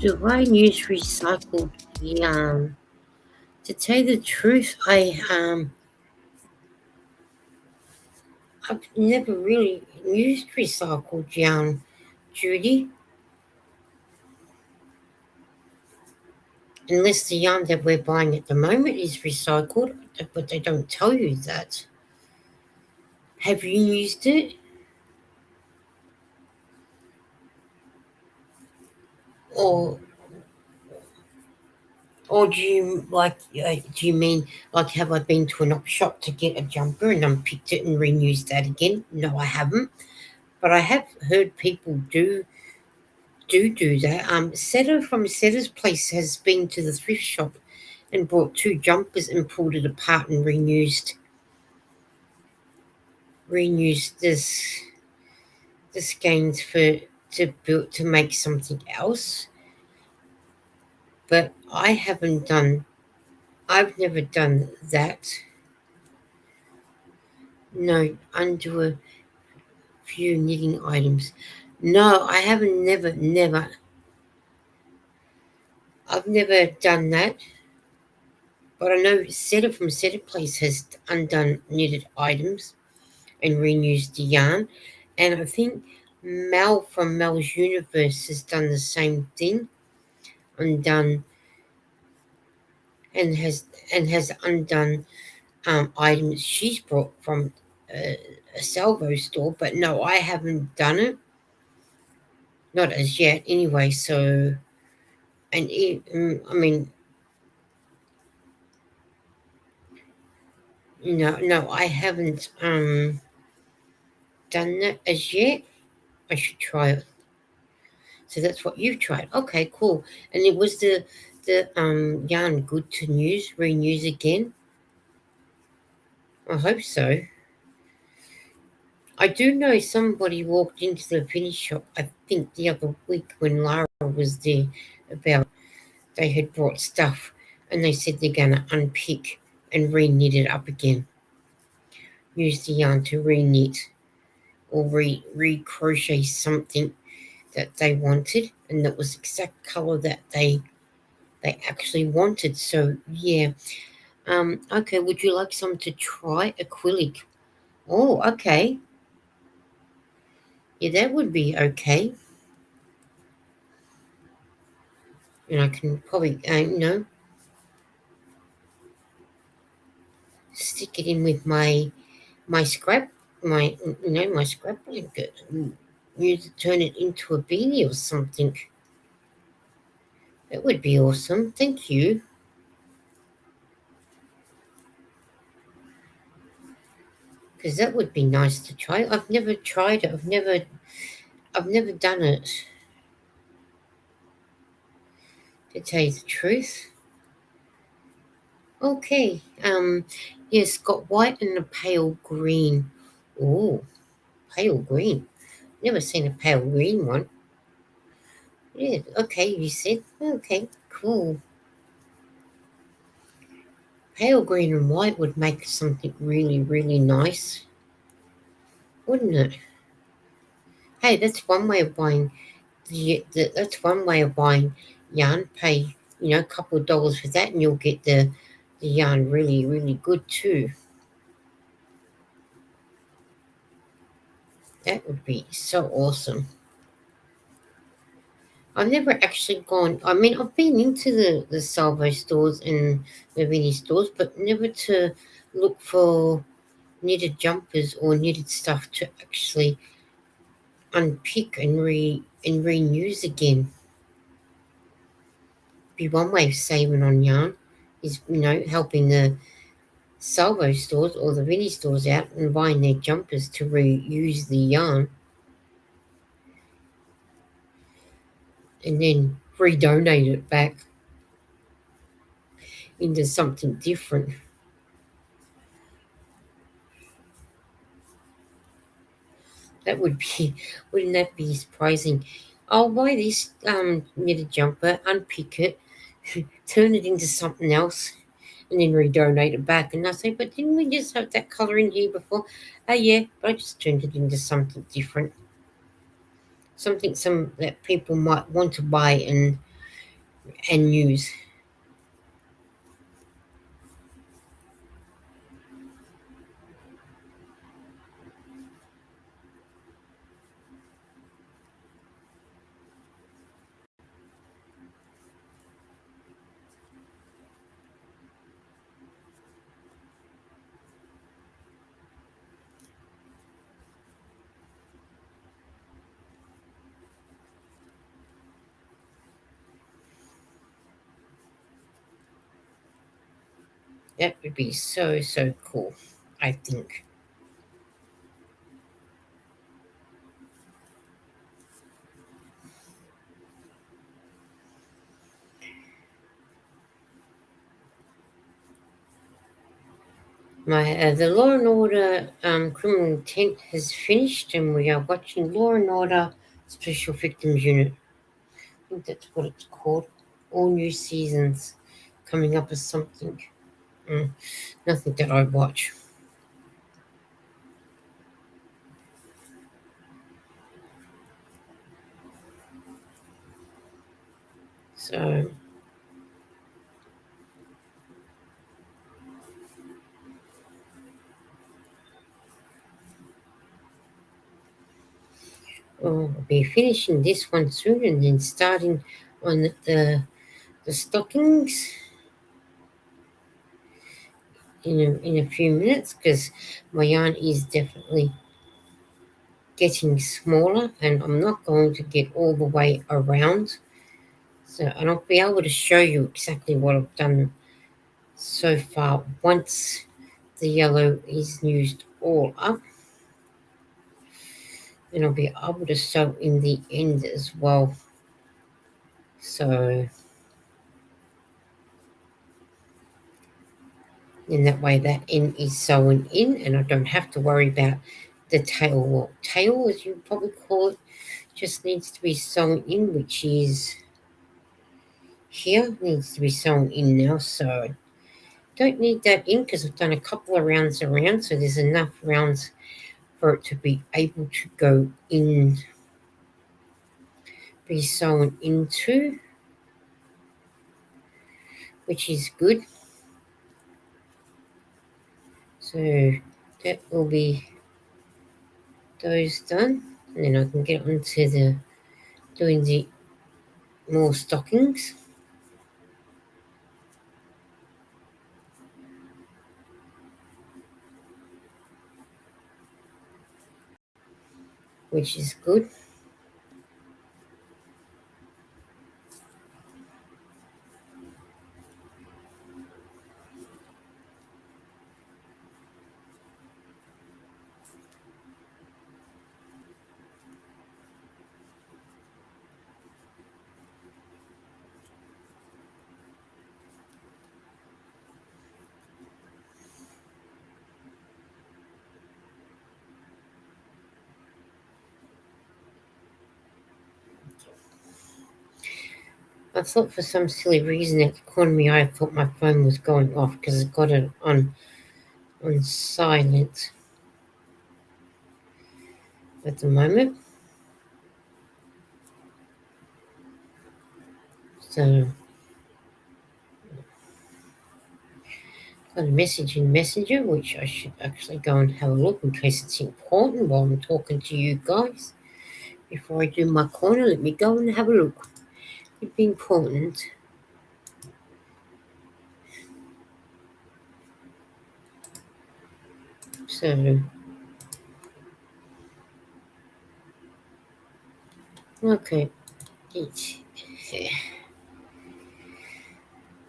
Do I use recycled yarn? To tell you the truth, I've never really used recycled yarn, Judy. Unless the yarn that we're buying at the moment is recycled, but they don't tell you that. Have you used it? Or or do you like? Do you mean like have I been to an op shop to get a jumper and unpicked it and reused that again? No, I haven't. But I have heard people do that. Setter from Setter's Place has been to the thrift shop and bought two jumpers and pulled it apart and reused the skeins for to make something else. But I've never done that. No, undo a few knitting items. No, I haven't I've never done that. But I know Setter from Setter Place has undone knitted items and reused the yarn. And I think Mel from Mel's Universe has done the same thing, undone and has undone items she's brought from uh, a salvo store. But no, I haven't done it, not as yet. Anyway, so I mean, no, I haven't done that as yet. I should try it. So that's what you've tried. Okay, cool. And it was the yarn good to renews again? I hope so. I do know somebody walked into the finish shop, I think the other week when Lara was there, about they had brought stuff and they said they're going to unpick and re-knit it up again. Use the yarn to re-knit or re-crochet something that they wanted and that was exact colour that they actually wanted. So yeah. Okay, would you like some to try acrylic? Oh, okay. Yeah, that would be okay. And I can probably, stick it in with my scrap, my scrap blanket. Use it, turn it into a beanie or something. That would be awesome. Thank you. Because that would be nice to try. I've never tried it. I've never done it. To tell you the truth. Okay. Yes, got white and a pale green. Oh, pale green. Never seen a pale green one. Yeah, okay, you said. Okay, cool. Pale green and white would make something really, really nice, wouldn't it? Hey, that's one way of buying that's one way of buying yarn. Pay, a couple of dollars for that and you'll get the yarn really, really good too. That would be so awesome. I've never actually gone. I mean, I've been into the salvo stores and the mini stores, but never to look for knitted jumpers or knitted stuff to actually unpick and reuse again. Be one way of saving on yarn is helping the salvo stores or the mini stores out and buying their jumpers to reuse the yarn and then redonate it back into something different. That would be, wouldn't that be surprising? I'll buy this knitted jumper, unpick it, turn it into something else, and then redonate it back. And I say, but didn't we just have that colour in here before? Oh yeah, but I just turned it into something different, something that people might want to buy and use. That would be so, so cool, I think. The Law and Order Criminal Intent has finished, and we are watching Law and Order Special Victims Unit. I think that's what it's called. All new seasons coming up as something. Mm, nothing that I watch. So, I'll be finishing this one soon and then starting on the stockings in a few minutes because my yarn is definitely getting smaller and I'm not going to get all the way around. So, and I'll be able to show you exactly what I've done so far once the yellow is used all up. And I'll be able to sew in the end as well. So, in that way, that end is sewn in, and I don't have to worry about the tail. Well, tail, as you probably call it, just needs to be sewn in, which is here, needs to be sewn in now. So, don't need that in because I've done a couple of rounds around, so there's enough rounds for it to be able to go in, be sewn into, which is good. So that will be those done, and then I can get onto the doing the more stockings, which is good. I thought for some silly reason at the corner of my eye, I thought my phone was going off because I got it on silent at the moment. So got a message in Messenger, which I should actually go and have a look in case it's important while I'm talking to you guys. Before I do my corner, let me go and have a look. It'd be important. So, okay, it's,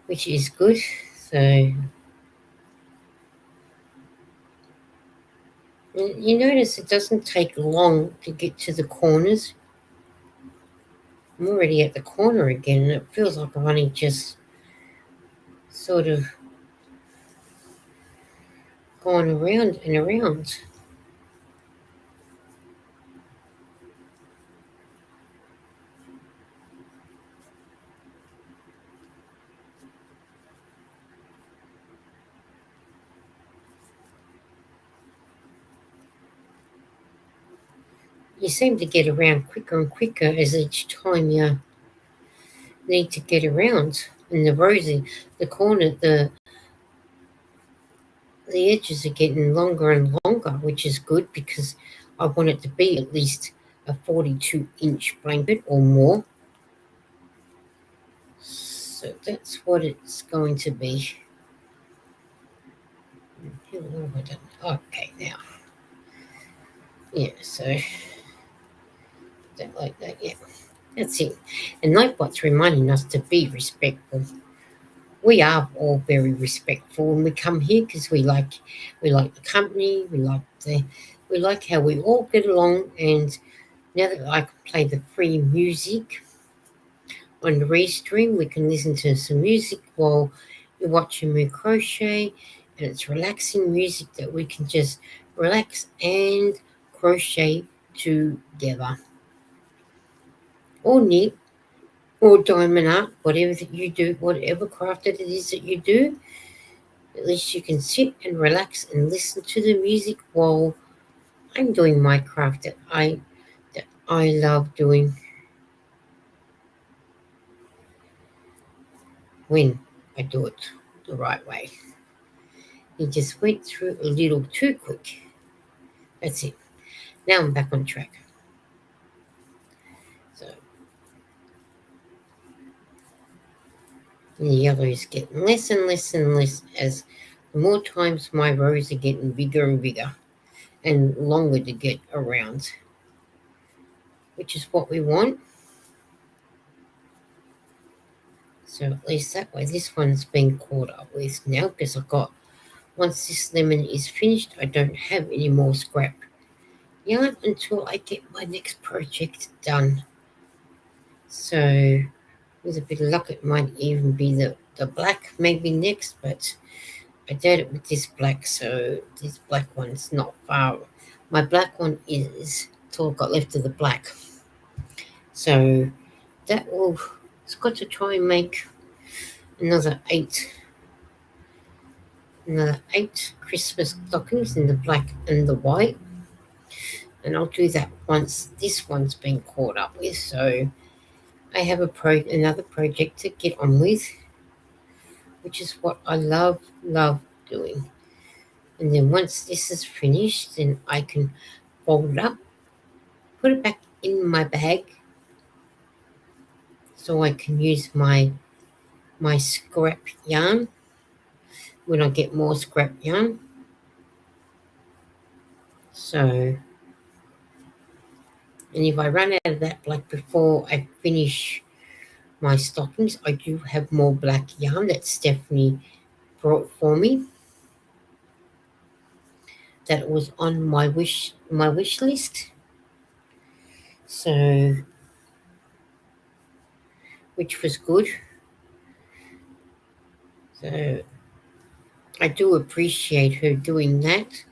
which is good. So, you notice it doesn't take long to get to the corners. I'm already at the corner again, and it feels like I've only just sort of gone around and around. You seem to get around quicker and quicker as each time you need to get around. And the rosy, the corner, the edges are getting longer and longer, which is good because I want it to be at least a 42-inch blanket or more. So that's what it's going to be. What have I done? Okay, now. Yeah, so that like that, yeah. That's it. And Nightbot's reminding us to be respectful. we are all very respectful, and we come here because we like the company, we like how we all get along. And now that I can play the free music on the restream, we can listen to some music while you're watching me crochet, and it's relaxing music that we can just relax and crochet together, or knit, or diamond art, whatever that you do, whatever craft that it is that you do. At least you can sit and relax and listen to the music while I'm doing my craft that I love doing when I do it the right way. You just went through a little too quick. That's it. Now I'm back on track. So the yellow is getting less and less and less as the more times my rows are getting bigger and bigger and longer to get around, which is what we want. So at least that way this one's been caught up with now, because I've got, once this lemon is finished, I don't have any more scrap yarn until I get my next project done. So with a bit of luck, it might even be the black maybe next, but I doubt it with this black. So this black one's not far. My black one is all I've got left of the black. So that will, it's got to try and make another eight Christmas stockings in the black and the white. And I'll do that once this one's been caught up with. So I have another project to get on with, which is what I love doing. And then once this is finished, then I can fold it up, put it back in my bag, so I can use my scrap yarn when I get more scrap yarn. So, and if I run out of that black before I finish my stockings, I do have more black yarn that Stephanie brought for me, that was on my wish list. So, which was good. So I do appreciate her doing that,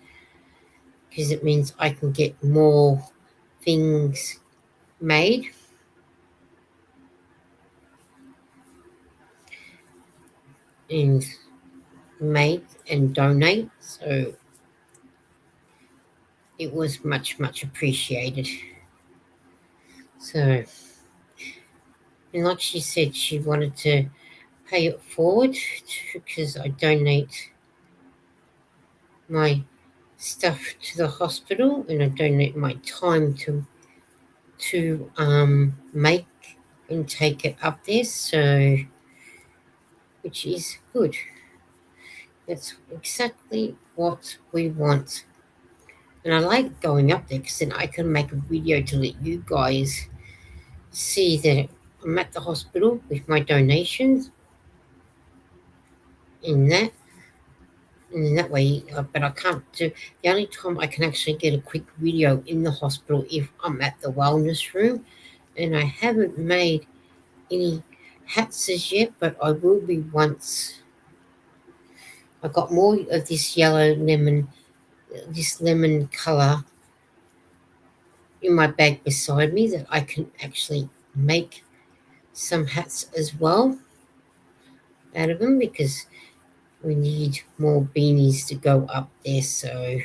because it means I can get more things made. And made and donate. So it was much appreciated. So, and like she said, she wanted to pay it forward because I donate my stuff to the hospital, and I donate my time to make and take it up there. So, which is good. That's exactly what we want. And I like going up there because then I can make a video to let you guys see that I'm at the hospital with my donations in that. And in that way, but I can't do, the only time I can actually get a quick video in the hospital if I'm at the wellness room. And I haven't made any hats as yet, but I will be once. I've got more of this lemon colour in my bag beside me that I can actually make some hats as well out of them, because we need more beanies to go up there, so,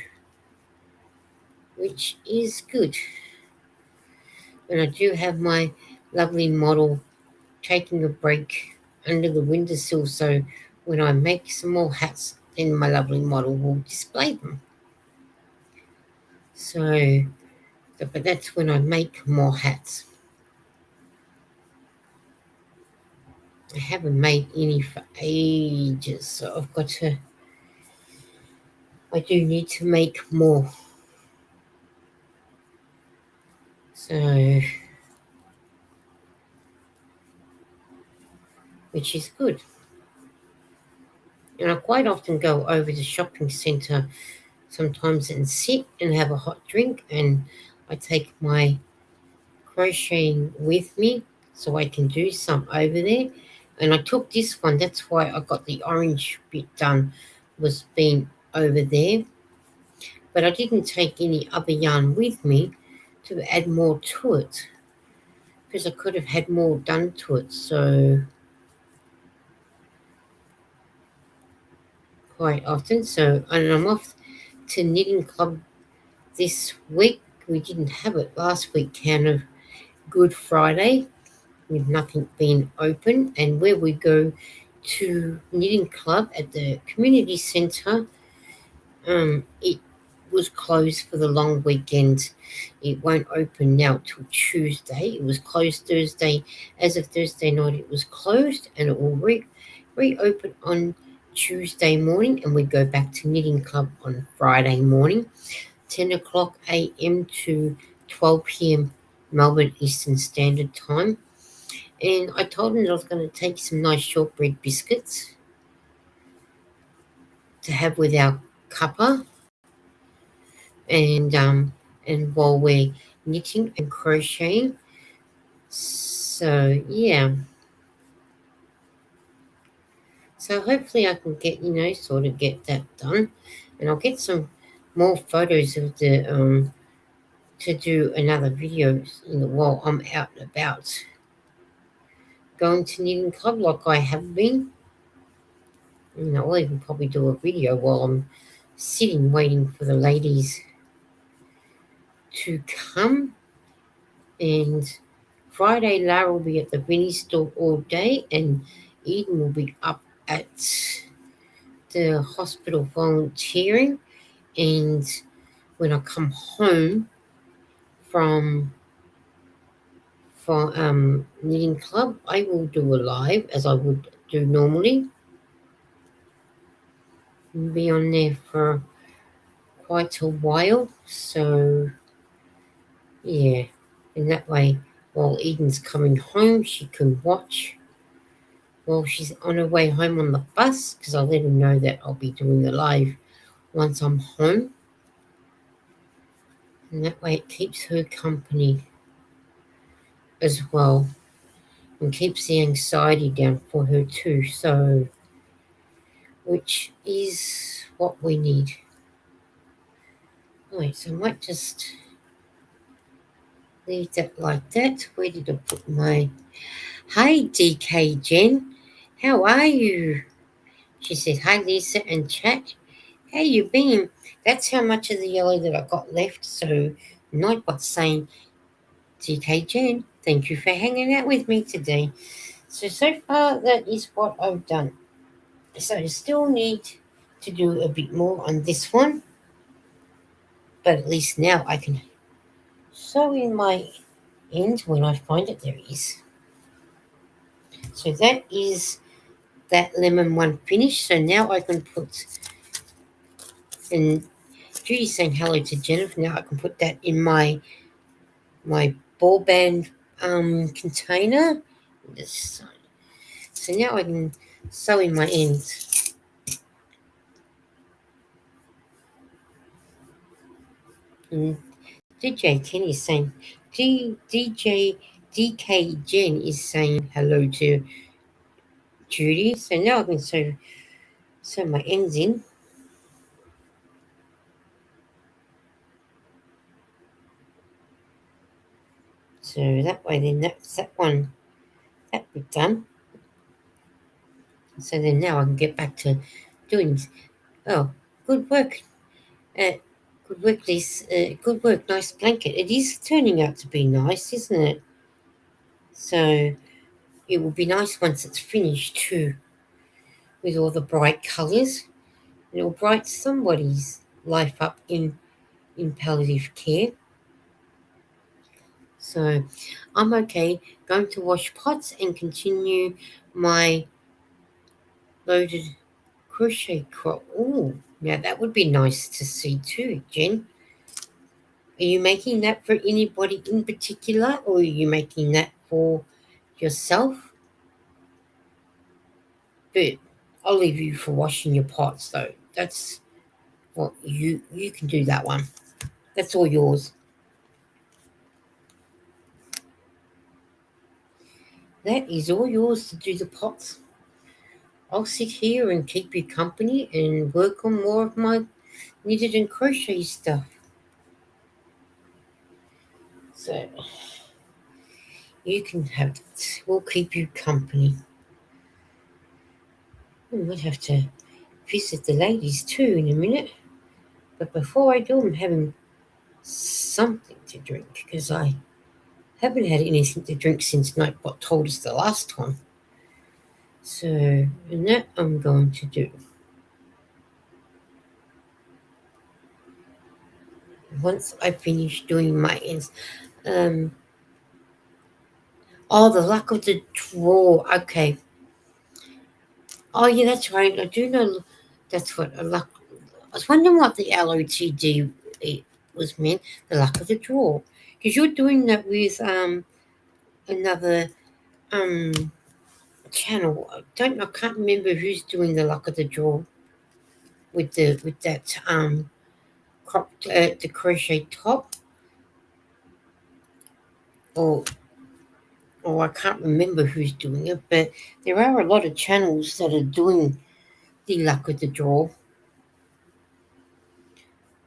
which is good. And I do have my lovely model taking a break under the windowsill, so when I make some more hats, then my lovely model will display them. So, but that's when I make more hats. I haven't made any for ages, so I do need to make more. So, which is good. And I quite often go over to the shopping centre sometimes and sit and have a hot drink, and I take my crocheting with me so I can do some over there. And I took this one, that's why I got the orange bit done, was being over there. But I didn't take any other yarn with me to add more to it because I could have had more done to it. So quite often. So and I'm off to knitting club this week. We didn't have it last week, kind of Good Friday, with nothing being open, and where we go to knitting club at the community centre, it was closed for the long weekend. It won't open now till Tuesday. It was closed Thursday. As of Thursday night, it was closed, and it will reopen on Tuesday morning, and we go back to knitting club on Friday morning, 10 o'clock a.m. to 12 p.m. Melbourne Eastern Standard Time. And I told him that I was going to take some nice shortbread biscuits to have with our cuppa, and while we're knitting and crocheting. So yeah. So hopefully I can get, sort of get that done. And I'll get some more photos of the to do another video, while I'm out and about going to knitting club like I have been. I'll even probably do a video while I'm sitting waiting for the ladies to come. And Friday, Lara will be at the Vinnie store all day, and Eden will be up at the hospital volunteering. And when I come home from knitting club, I will do a live as I would do normally. And be on there for quite a while. So yeah, in that way, while Eden's coming home, she can watch while she's on her way home on the bus, because I'll let her know that I'll be doing the live once I'm home. And that way it keeps her company as well and keeps the anxiety down for her too. So, which is what we need. Alright, so I might just leave that like that. Where did I put my... Hi, DK Jen. How are you? She said, hi, Lisa and chat. How you been? That's how much of the yellow that I got left. So, Nightbot saying, DK Jen, thank you for hanging out with me today. So far, that is what I've done. So I still need to do a bit more on this one. But at least now I can sew in my end when I find it. There it is. So that is that lemon one finished. So now I can put, and Judy's saying hello to Jennifer. Now I can put that in my ball band container. So now I can sew in my ends. And DJ Kenny is saying, DJ DK Jen is saying hello to Judy. So now I can sew my ends in. So that way then that's that one, that bit done. So then now I can get back to doing this. Oh, good work. Good work, Liz. Good work, nice blanket. It is turning out to be nice, isn't it? So it will be nice once it's finished too, with all the bright colours. It will brighten somebody's life up in palliative care. So I'm okay. Going to wash pots and continue my loaded crochet crop. Oh, now that would be nice to see too, Jen. Are you making that for anybody in particular, or are you making that for yourself? But I'll leave you for washing your pots though. That's what you can do that one. That's all yours. That is all yours to do the pots. I'll sit here and keep you company and work on more of my knitted and crochet stuff. So you can have it. We'll keep you company. We might have to visit the ladies too in a minute. But before I do, I'm having something to drink because I haven't had anything to drink since Nightbot told us the last time. So, and that I'm going to do. Once I finish doing my ends. Um, oh, the luck of the draw. Okay. Oh, yeah, that's right. I do know that's what a luck. I was wondering what the LOTD was meant, the luck of the draw. Because you're doing that with another um channel. I can't remember who's doing the luck of the draw with that the crochet top, or I can't remember who's doing it, but there are a lot of channels that are doing the luck of the draw.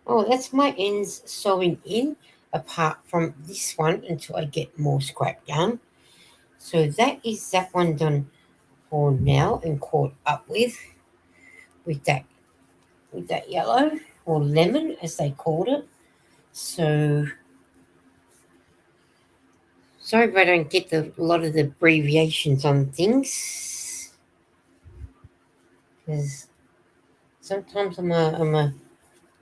Oh, that's my ends sewing in, apart from this one until I get more scrap yarn. So that is that one done for now and caught up with that yellow or lemon as they called it. So sorry if I don't get a lot of the abbreviations on things, because sometimes I'm a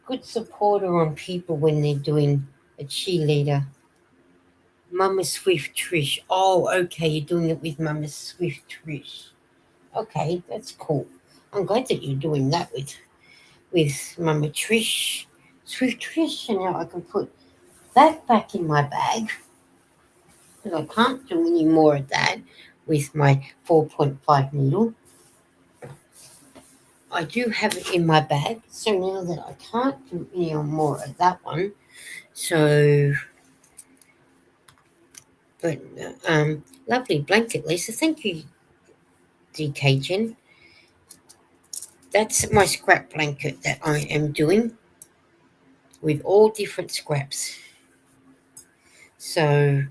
good supporter on people when they're doing a cheerleader. Mama Swift Trish. Oh, okay, you're doing it with Mama Swift Trish. Okay, that's cool. I'm glad that you're doing that with Mama Trish, Swift Trish, and now I can put that back in my bag. Because I can't do any more of that with my 4.5 needle. I do have it in my bag, so now that I can't do any more of that one, so but lovely blanket, Lisa. Thank you, DK Jen. That's my scrap blanket that I am doing with all different scraps. So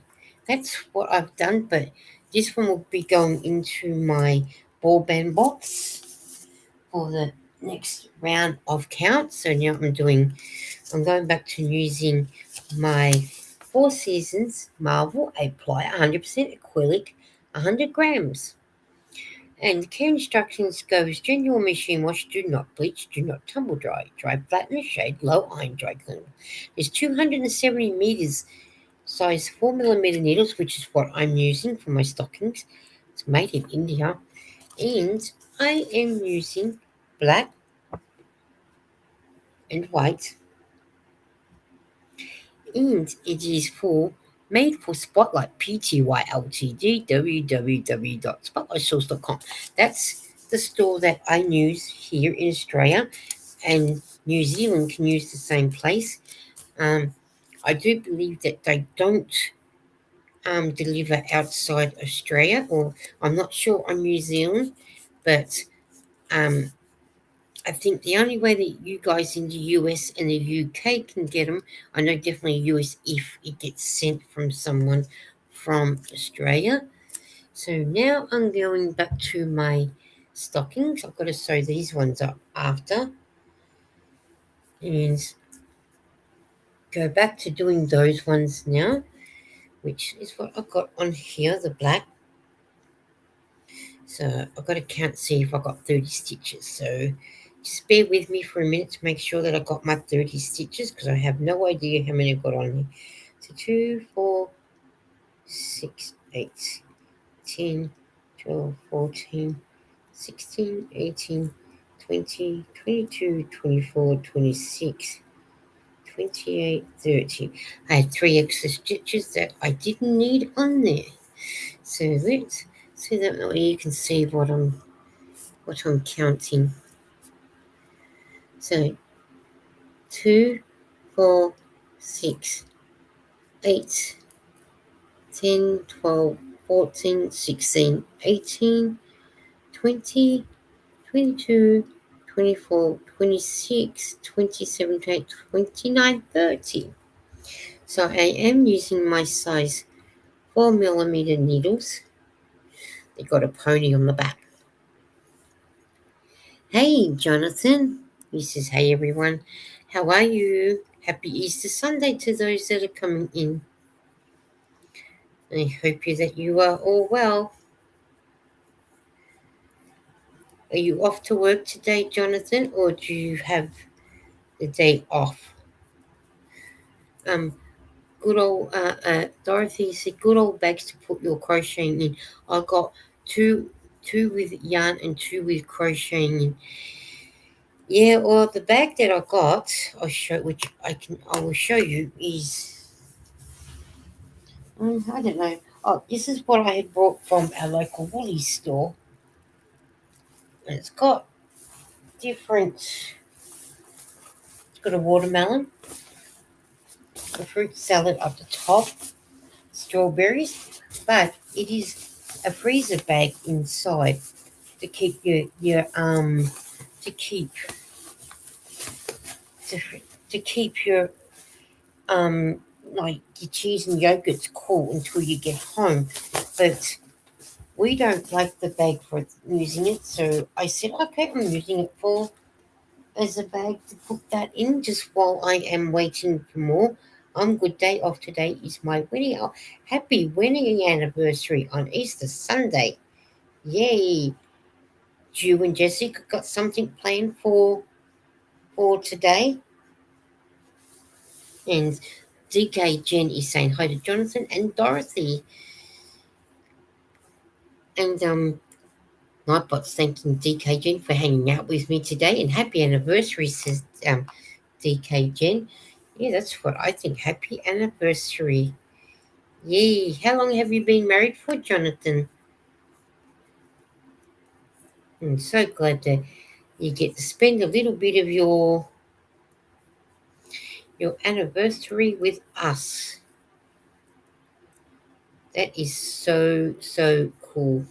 that's what I've done, but this one will be going into my ball band box for the next round of count. So now I'm going back to using my Four Seasons Marvel 8 ply 100% acrylic 100 grams. And the care instructions goes general machine wash, do not bleach, do not tumble dry, dry flat in the shade, low iron dry clean. There's 270 meters size 4mm needles, which is what I'm using for my stockings. It's made in India. And I am using black and white, and it is made for Spotlight Pty Ltd www.spotlightsource.com. That's the store that I use here in Australia, and New Zealand can use the same place. I do believe that they don't deliver outside Australia, or I'm not sure on New Zealand, but um, I think the only way that you guys in the US and the UK can get them, I know definitely US if it gets sent from someone from Australia. So now I'm going back to my stockings. I've got to sew these ones up after and go back to doing those ones now, which is what I've got on here, the black. So I've got to count, see if I got 30 stitches. So just bear with me for a minute to make sure that I got my 30 stitches, because I have no idea how many I've got on here. So 2, 4, 6, 8, 10, 12, 14, 16, 18, 20, 22, 24, 26, 28, 30. I had 3 extra stitches that I didn't need on there. So let's see that way you can see what what I'm counting. So 2, 4, 6, 8, 10, 12, 14, 16, 18, 20, 22, 24, 26, 27, 28, 29, 30. So I am using my size 4mm needles. They got a pony on the back. Hey, Jonathan. He says, hey, everyone. How are you? Happy Easter Sunday to those that are coming in. I hope that you are all well. Are you off to work today, Jonathan, or do you have the day off? Good old Dorothy said, good old bags to put your crocheting in. I got two with yarn and 2 with crocheting in. Yeah, well, the bag that I got, I will show you is, I don't know. Oh, this is what I had brought from our local Woolies store. And it's got different. It's got a watermelon, a fruit salad up the top, strawberries, but it is a freezer bag inside to keep your to keep to, to keep your like your cheese and yogurts cool until you get home. But we don't like the bag for using it, so I said, okay, I'm using it for as a bag to put that in just while I am waiting for more. Good day off today is my wedding. Oh, happy wedding anniversary on Easter Sunday. Yay. You and Jessica got something planned for today? And DK Jen is saying hi to Jonathan and Dorothy. And Nightbot's thanking DK Jen for hanging out with me today. And happy anniversary, says DK Jen. Yeah, that's what I think. Happy anniversary. Yay. How long have you been married for, Jonathan? I'm so glad that you get to spend a little bit of your anniversary with us. That is so, so cool.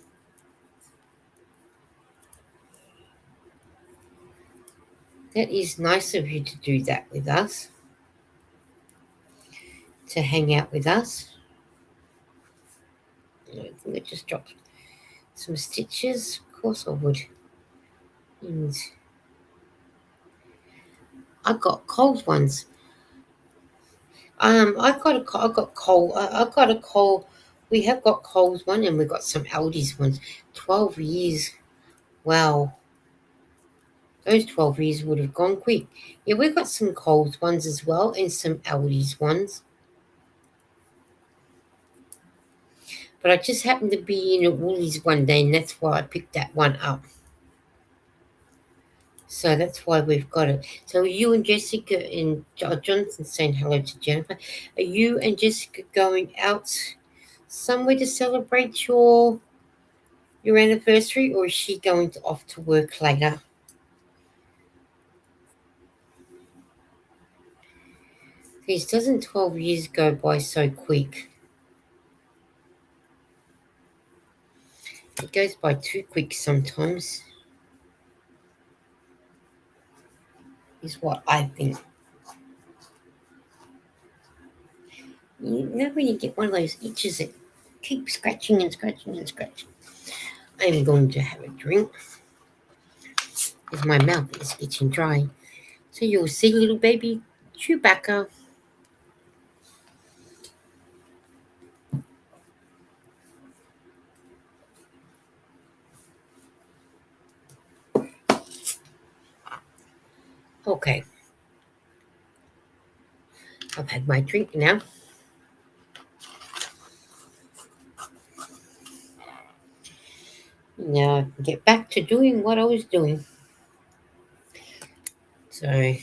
That is nice of you to do that with us, to hang out with us. I think I just dropped some stitches. Of course I would. And I got cold ones. I got cold. I got a cold. We have got Coles one, and we got some Aldi's ones. 12 years. Wow, those 12 years would have gone quick. Yeah, we got some Coles ones as well, and some Aldi's ones. But I just happened to be in a Woolies one day, and that's why I picked that one up. So that's why we've got it. So you and Jessica and Jonathan saying hello to Jennifer. Are you and Jessica going out somewhere to celebrate your anniversary, or is she going off to work later? Because doesn't 12 years go by so quick? It goes by too quick sometimes, is what I think. You know when you get one of those itches that keep scratching and scratching and scratching. I'm going to have a drink because my mouth is getting dry. So you'll see little baby chewbucca. Okay. I've had my drink now. Now I can get back to doing what I was doing. So, and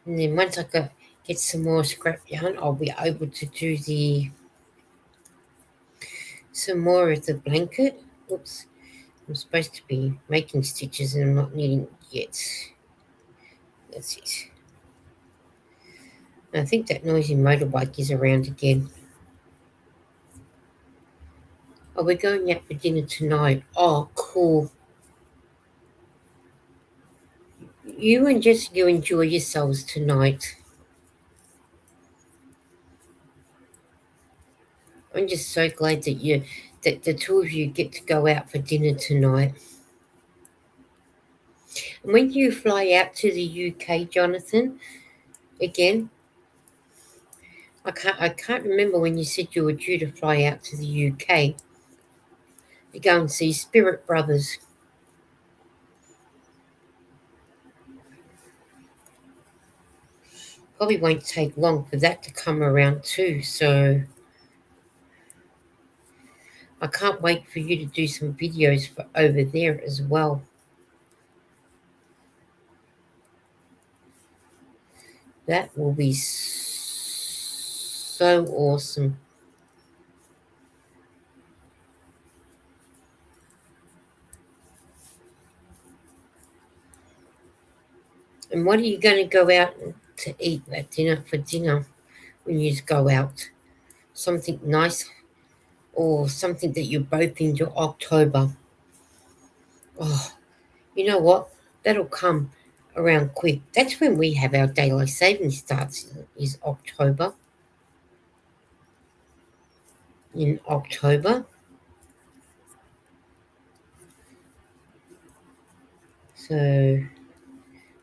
then once I get get some more scrap yarn, I'll be able to do some more of the blanket. Oops, I'm supposed to be making stitches and I'm not knitting yet. That's it. I think that noisy motorbike is around again. Oh, we're going out for dinner tonight. Oh, cool. You and Jessica enjoy yourselves tonight. I'm just so glad that the two of you get to go out for dinner tonight. And when do you fly out to the UK, Jonathan? Again? I can't remember when you said you were due to fly out to the UK to go and see Spirit Brothers. Probably won't take long for that to come around too, so I can't wait for you to do some videos for over there as well. That will be so awesome. And what are you going to go out to eat at dinner for dinner when you go out? Something nice or something that you're both into October? Oh, you know what? That'll come around quick. That's when we have our daylight savings starts is October. In October. So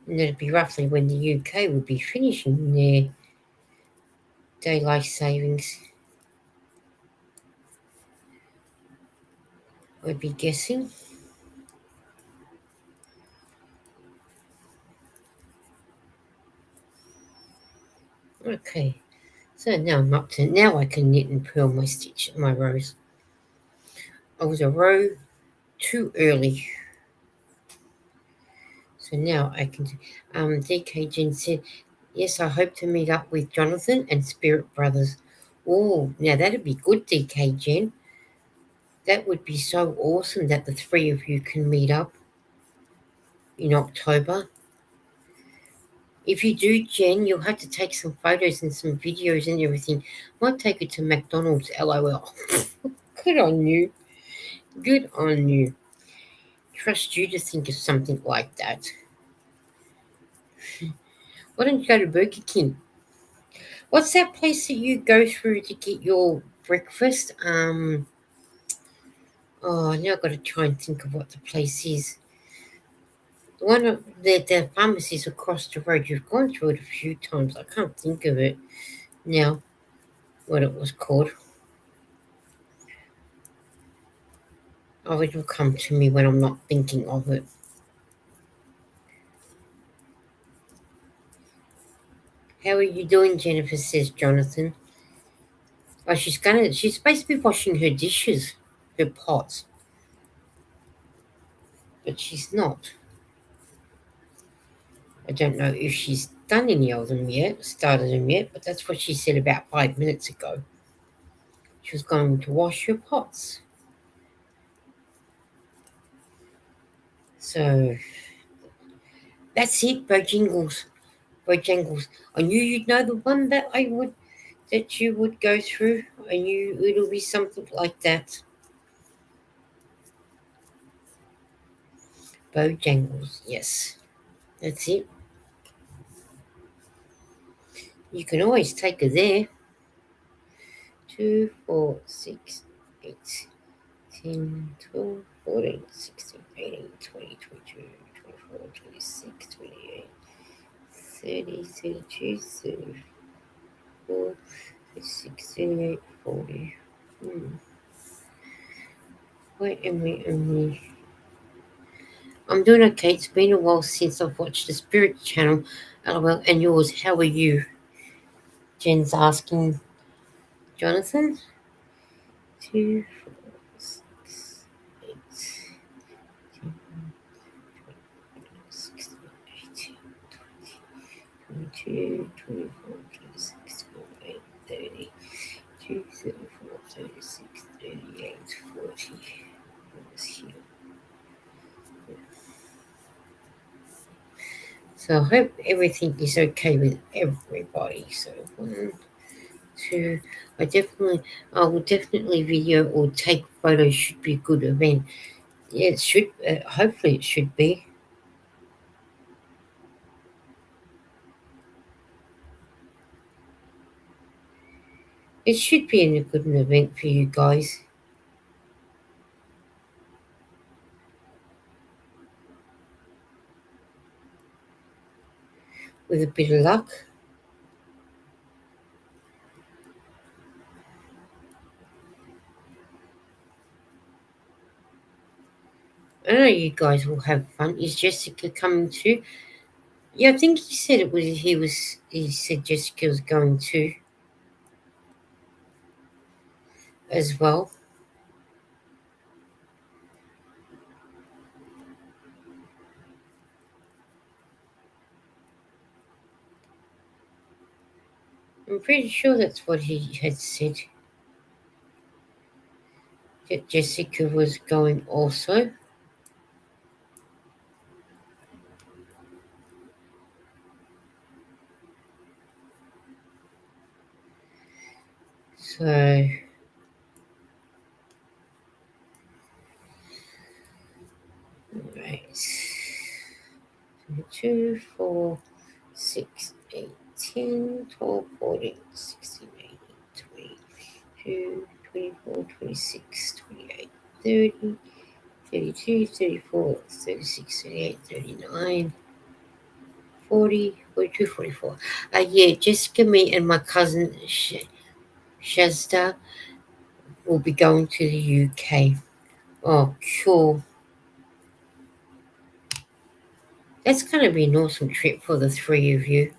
that'd be roughly when the UK would be finishing their daylight savings. I'd be guessing. Okay. So now I'm up to now I can knit and purl my rows. I was a row too early. So now I can DK Jen said, yes, I hope to meet up with Jonathan and Spirit Brothers. Oh, now that'd be good, DK Jen. That would be so awesome that the three of you can meet up in October. If you do, Jen, you'll have to take some photos and some videos and everything. Might take it to McDonald's, LOL. Good on you. Good on you. Trust you to think of something like that. Why don't you go to Burger King? What's that place that you go through to get your breakfast? Oh, now I've got to try and think of what the place is. The one the pharmacy's across the road. You've gone through it a few times. I can't think of it now. What it was called. Oh, it will come to me when I'm not thinking of it. How are you doing, Jennifer? Says Jonathan. Oh, she's supposed to be washing her dishes, her pots, but she's not. I don't know if she's done any of them yet, started them yet, but that's what she said about 5 minutes ago. She was going to wash her pots. So that's it, Bojangles. Bojangles. I knew you'd know the one that you would go through. I knew it'll be something like that. Bojangles, yes. That's it. You can always take her there. 2, 4, 6, 8, 10, 12, 14, 16, 18, 20, 22, 24, 26, 28, 30, 32, 34, 36, 38, 40. Where am I? I'm doing okay. It's been a while since I've watched the Spirit channel. LOL. And yours, how are you? Jen's asking Jonathan. 2, 4, 6, 8, 10, 16, 18, 20, 22, 24, 32, 34, 36, 38, 40. Here. So I hope everything is okay with everybody. So 1, 2. I will definitely video or take photos. Should be a good event. Yeah, it should. Hopefully, it should be. It should be a good event for you guys. With a bit of luck. I know you guys will have fun. Is Jessica coming too? Yeah, I think he said it was. He said Jessica was going to as well. I'm pretty sure that's what he had said. That Jessica was going also. So, right. 2, 4, 6, 8, 10, 12, 14, 16, 18, 22, 24, 26, 28, 30, 32, 34, 36, 38, 39, 40, 42, 44. Yeah, Jessica, me, and my cousin Shasta will be going to the UK. Oh, cool. That's going to be an awesome trip for the three of you.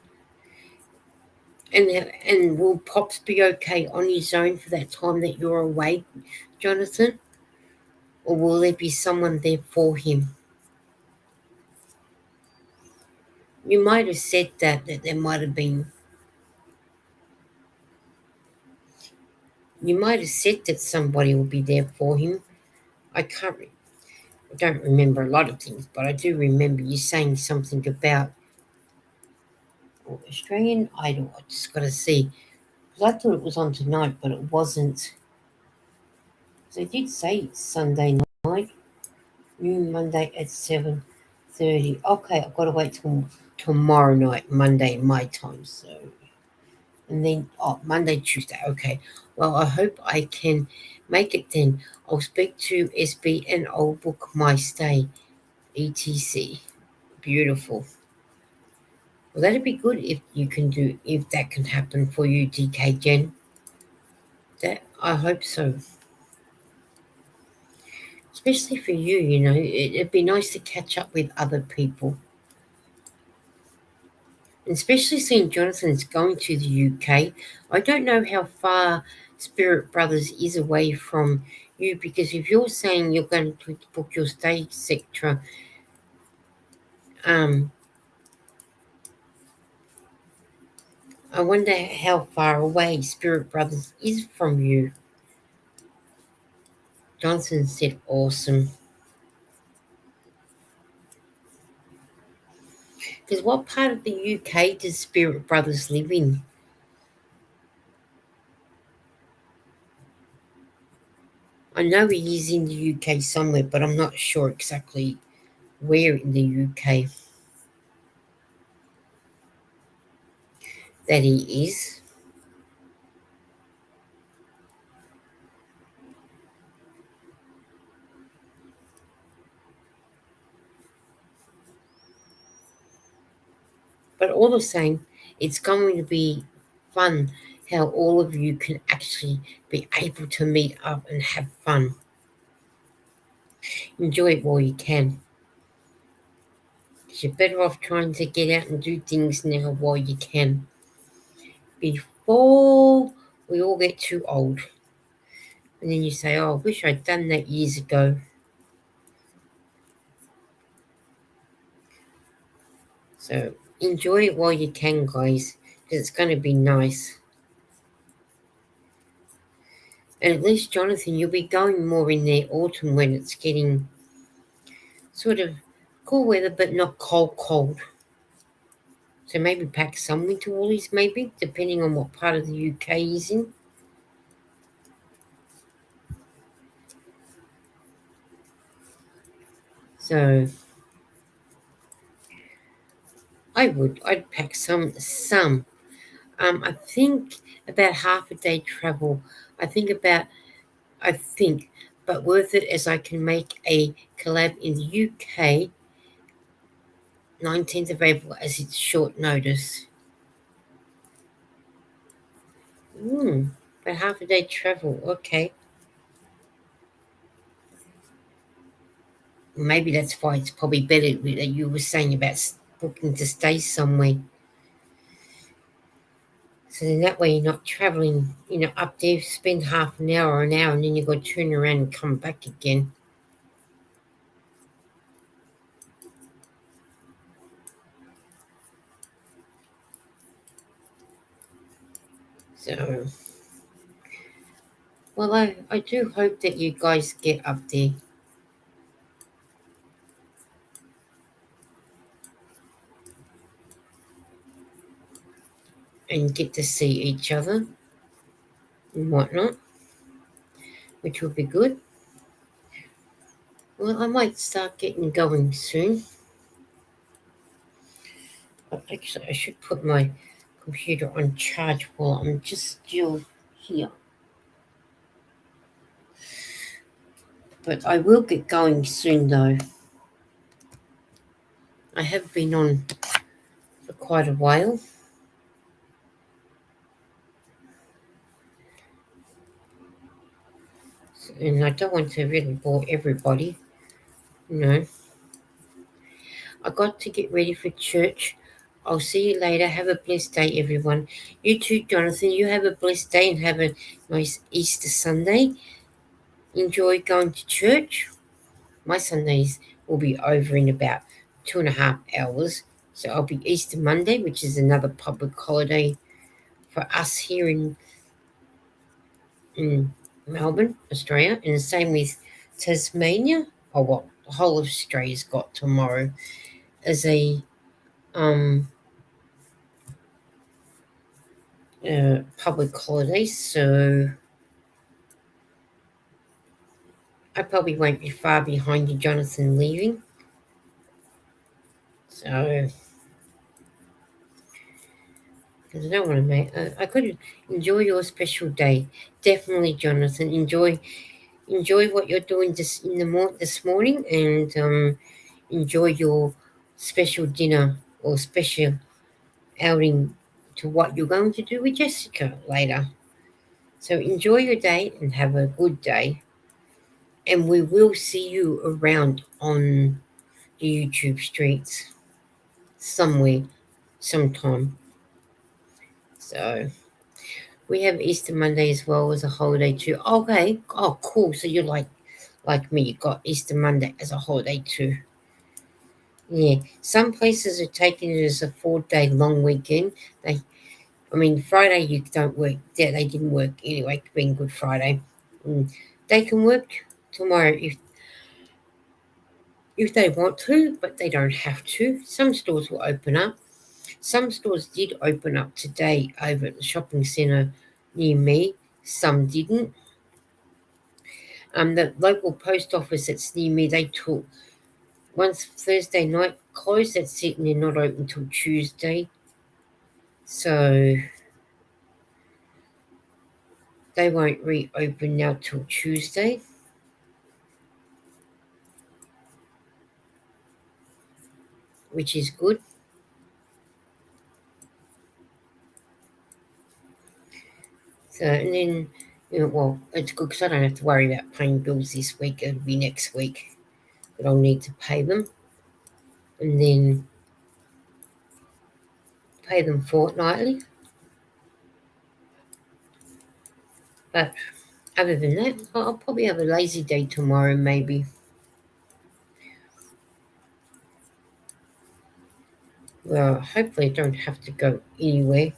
And will Pops be okay on his own for that time that you're away, Jonathan? Or will there be someone there for him? You might have said that there might have been. You might have said that somebody will be there for him. I can't. I don't remember a lot of things, but I do remember you saying something about Australian Idol. I just got to see. Because I thought it was on tonight, but it wasn't. They did say it's Sunday night. New Monday at 7:30. Okay, I've got to wait till tomorrow night, Monday my time. So, and then Monday, Tuesday. Okay. Well, I hope I can make it then. I'll speak to SB and I'll book my stay. ETC. Beautiful. Well, that'd be good if that can happen for you, DK Jen. That I hope so. Especially for you, it'd be nice to catch up with other people. Especially seeing Jonathan's going to the UK. I don't know how far Spirit Brothers is away from you because if you're saying you're going to book your stay, etc., I wonder how far away Spirit Brothers is from you. Jonathan said awesome. Because what part of the UK does Spirit Brothers live in? I know he is in the UK somewhere, but I'm not sure exactly where in the UK that he is. But all the same, it's going to be fun how all of you can actually be able to meet up and have fun. Enjoy it while you can. Because you're better off trying to get out and do things now while you can. Before we all get too old. And then you say, oh, I wish I'd done that years ago. So enjoy it while you can, guys. Because it's going to be nice. And at least, Jonathan, you'll be going more in the autumn when it's getting sort of cool weather, but not cold, cold. So maybe pack some winter woolies, maybe, depending on what part of the UK he's in. So I'd pack some. I think about half a day travel. I think about, I think, but worth it as I can make a collab in the UK 19th of April as it's short notice. But half a day travel, okay. Maybe that's why it's probably better that you were saying about booking to stay somewhere. So then that way you're not traveling, up there, spend half an hour, and then you got to turn around and come back again. So, well, I do hope that you guys get up there and get to see each other and whatnot, which will be good. Well, I might start getting going soon. But actually, I should put my computer on charge while I'm just still here. But I will get going soon, though. I have been on for quite a while, and I don't want to really bore everybody. You know, I got to get ready for church. I'll see you later. Have a blessed day, everyone. You too, Jonathan. You have a blessed day and have a nice Easter Sunday. Enjoy going to church. My Sundays will be over in about 2.5 hours. So I'll be Easter Monday, which is another public holiday for us here in Melbourne, Australia. And the same with Tasmania. Oh, well, the whole of Australia's got tomorrow as a um, public holiday. So I probably won't be far behind you, Jonathan, leaving. So, because I don't want to make, I could enjoy your special day. Definitely, Jonathan. Enjoy what you're doing this morning, and enjoy your special dinner or special outing to what you're going to do with Jessica later. So enjoy your day and have a good day. And we will see you around on the YouTube streets somewhere, sometime. So we have Easter Monday as well as a holiday too. Okay. Oh, cool. So you're like me. You got Easter Monday as a holiday too. Yeah. Some places are taking it as a 4-day long weekend. Friday you don't work. Yeah, they didn't work anyway, being Good Friday. They can work tomorrow if they want to, but they don't have to. Some stores will open up. Some stores did open up today over at the shopping centre near me. Some didn't. The local post office that's near me, they took once Thursday night closed. That's it, and they're not open till Tuesday. So they won't reopen now till Tuesday, which is good. So, and then, well, it's good because I don't have to worry about paying bills this week. It'll be next week that I'll need to pay them. And then pay them fortnightly. But other than that, I'll probably have a lazy day tomorrow, maybe. Well, hopefully I don't have to go anywhere.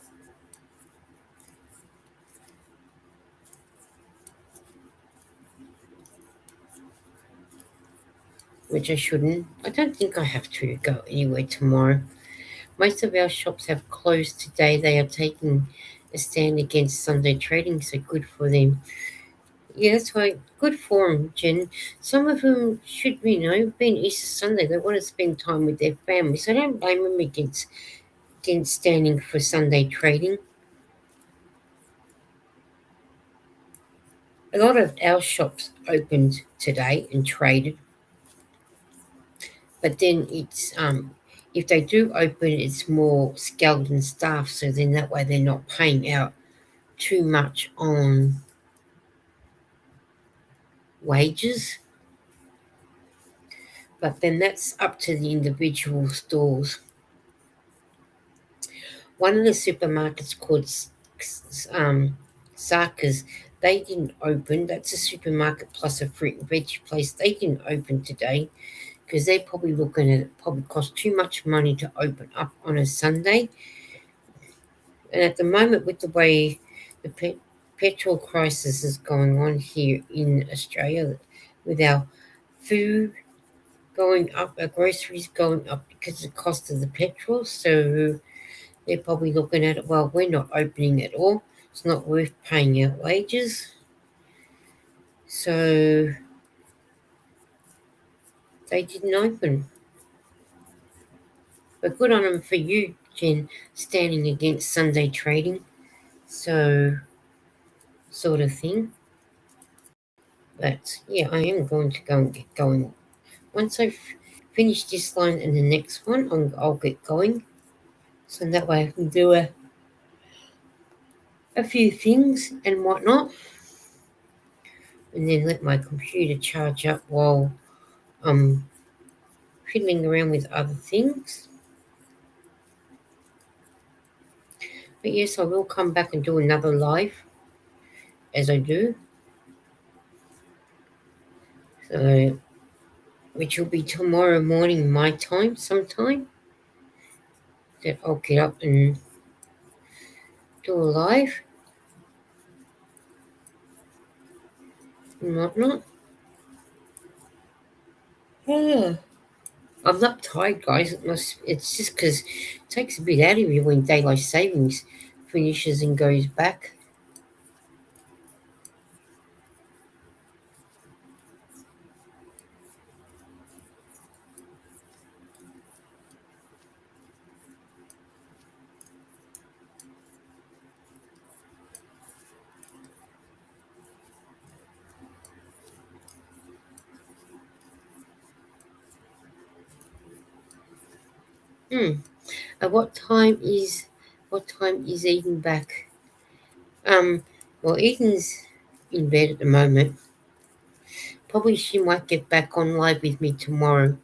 which I shouldn't. I don't think I have to go anywhere tomorrow. Most of our shops have closed today. They are taking a stand against Sunday trading, so good for them. Yeah, that's right. Good for them, Jen. Some of them should be, being Easter Sunday, they want to spend time with their families. So I don't blame them against standing for Sunday trading. A lot of our shops opened today and traded, but then it's if they do open, it's more skeleton staff. So then that way they're not paying out too much on wages. But then that's up to the individual stores. One of the supermarkets called Sarkis, they didn't open. That's a supermarket plus a fruit and veg place. They didn't open today because they're probably looking at it probably cost too much money to open up on a Sunday. And at the moment, with the way the petrol crisis is going on here in Australia, with our food going up, our groceries going up because of the cost of the petrol, so they're probably looking at it, well, we're not opening at all. It's not worth paying out wages. So they didn't open. But good on them for you, Jen, standing against Sunday trading. So, sort of thing. But yeah, I am going to go and get going. Once I finish this line and the next one, I'll get going. So that way I can do a few things and whatnot. And then let my computer charge up while I'm fiddling around with other things. But yes, I will come back and do another live as I do. So, which will be tomorrow morning my time sometime. That I'll get up and do a live and whatnot. Yeah. I'm not tired, guys. It's just because it takes a bit out of you when daylight savings finishes and goes back. Hmm. At what time is Eden back? Well, Eden's in bed at the moment. Probably she might get back on live with me tomorrow.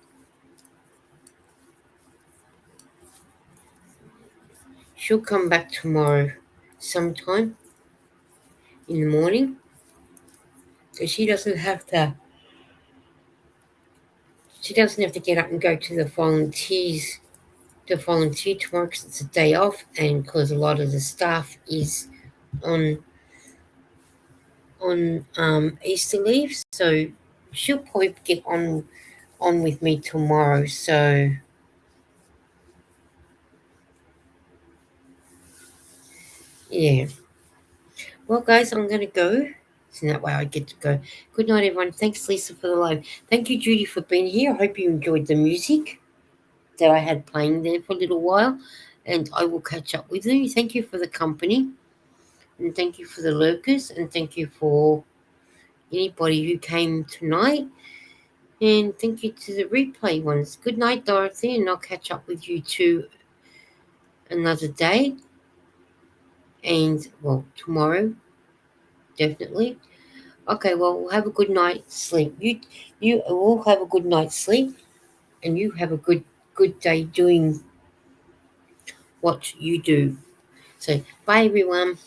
She'll come back tomorrow sometime in the morning. So she doesn't have to get up and go to volunteer tomorrow because it's a day off and because a lot of the staff is on Easter leave. So she'll probably get on with me tomorrow. So yeah. Well, guys, I'm gonna go. So that way I get to go. Good night, everyone. Thanks, Lisa, for the live. Thank you, Judy, for being here. I hope you enjoyed the music that I had playing there for a little while. And I will catch up with you. Thank you for the company. And thank you for the lurkers. And thank you for anybody who came tonight. And thank you to the replay ones. Good night, Dorothy. And I'll catch up with you too another day. And, well, tomorrow, definitely. Okay, well, have a good night's sleep. You all have a good night's sleep. And you have a good day doing what you do. So, bye, everyone.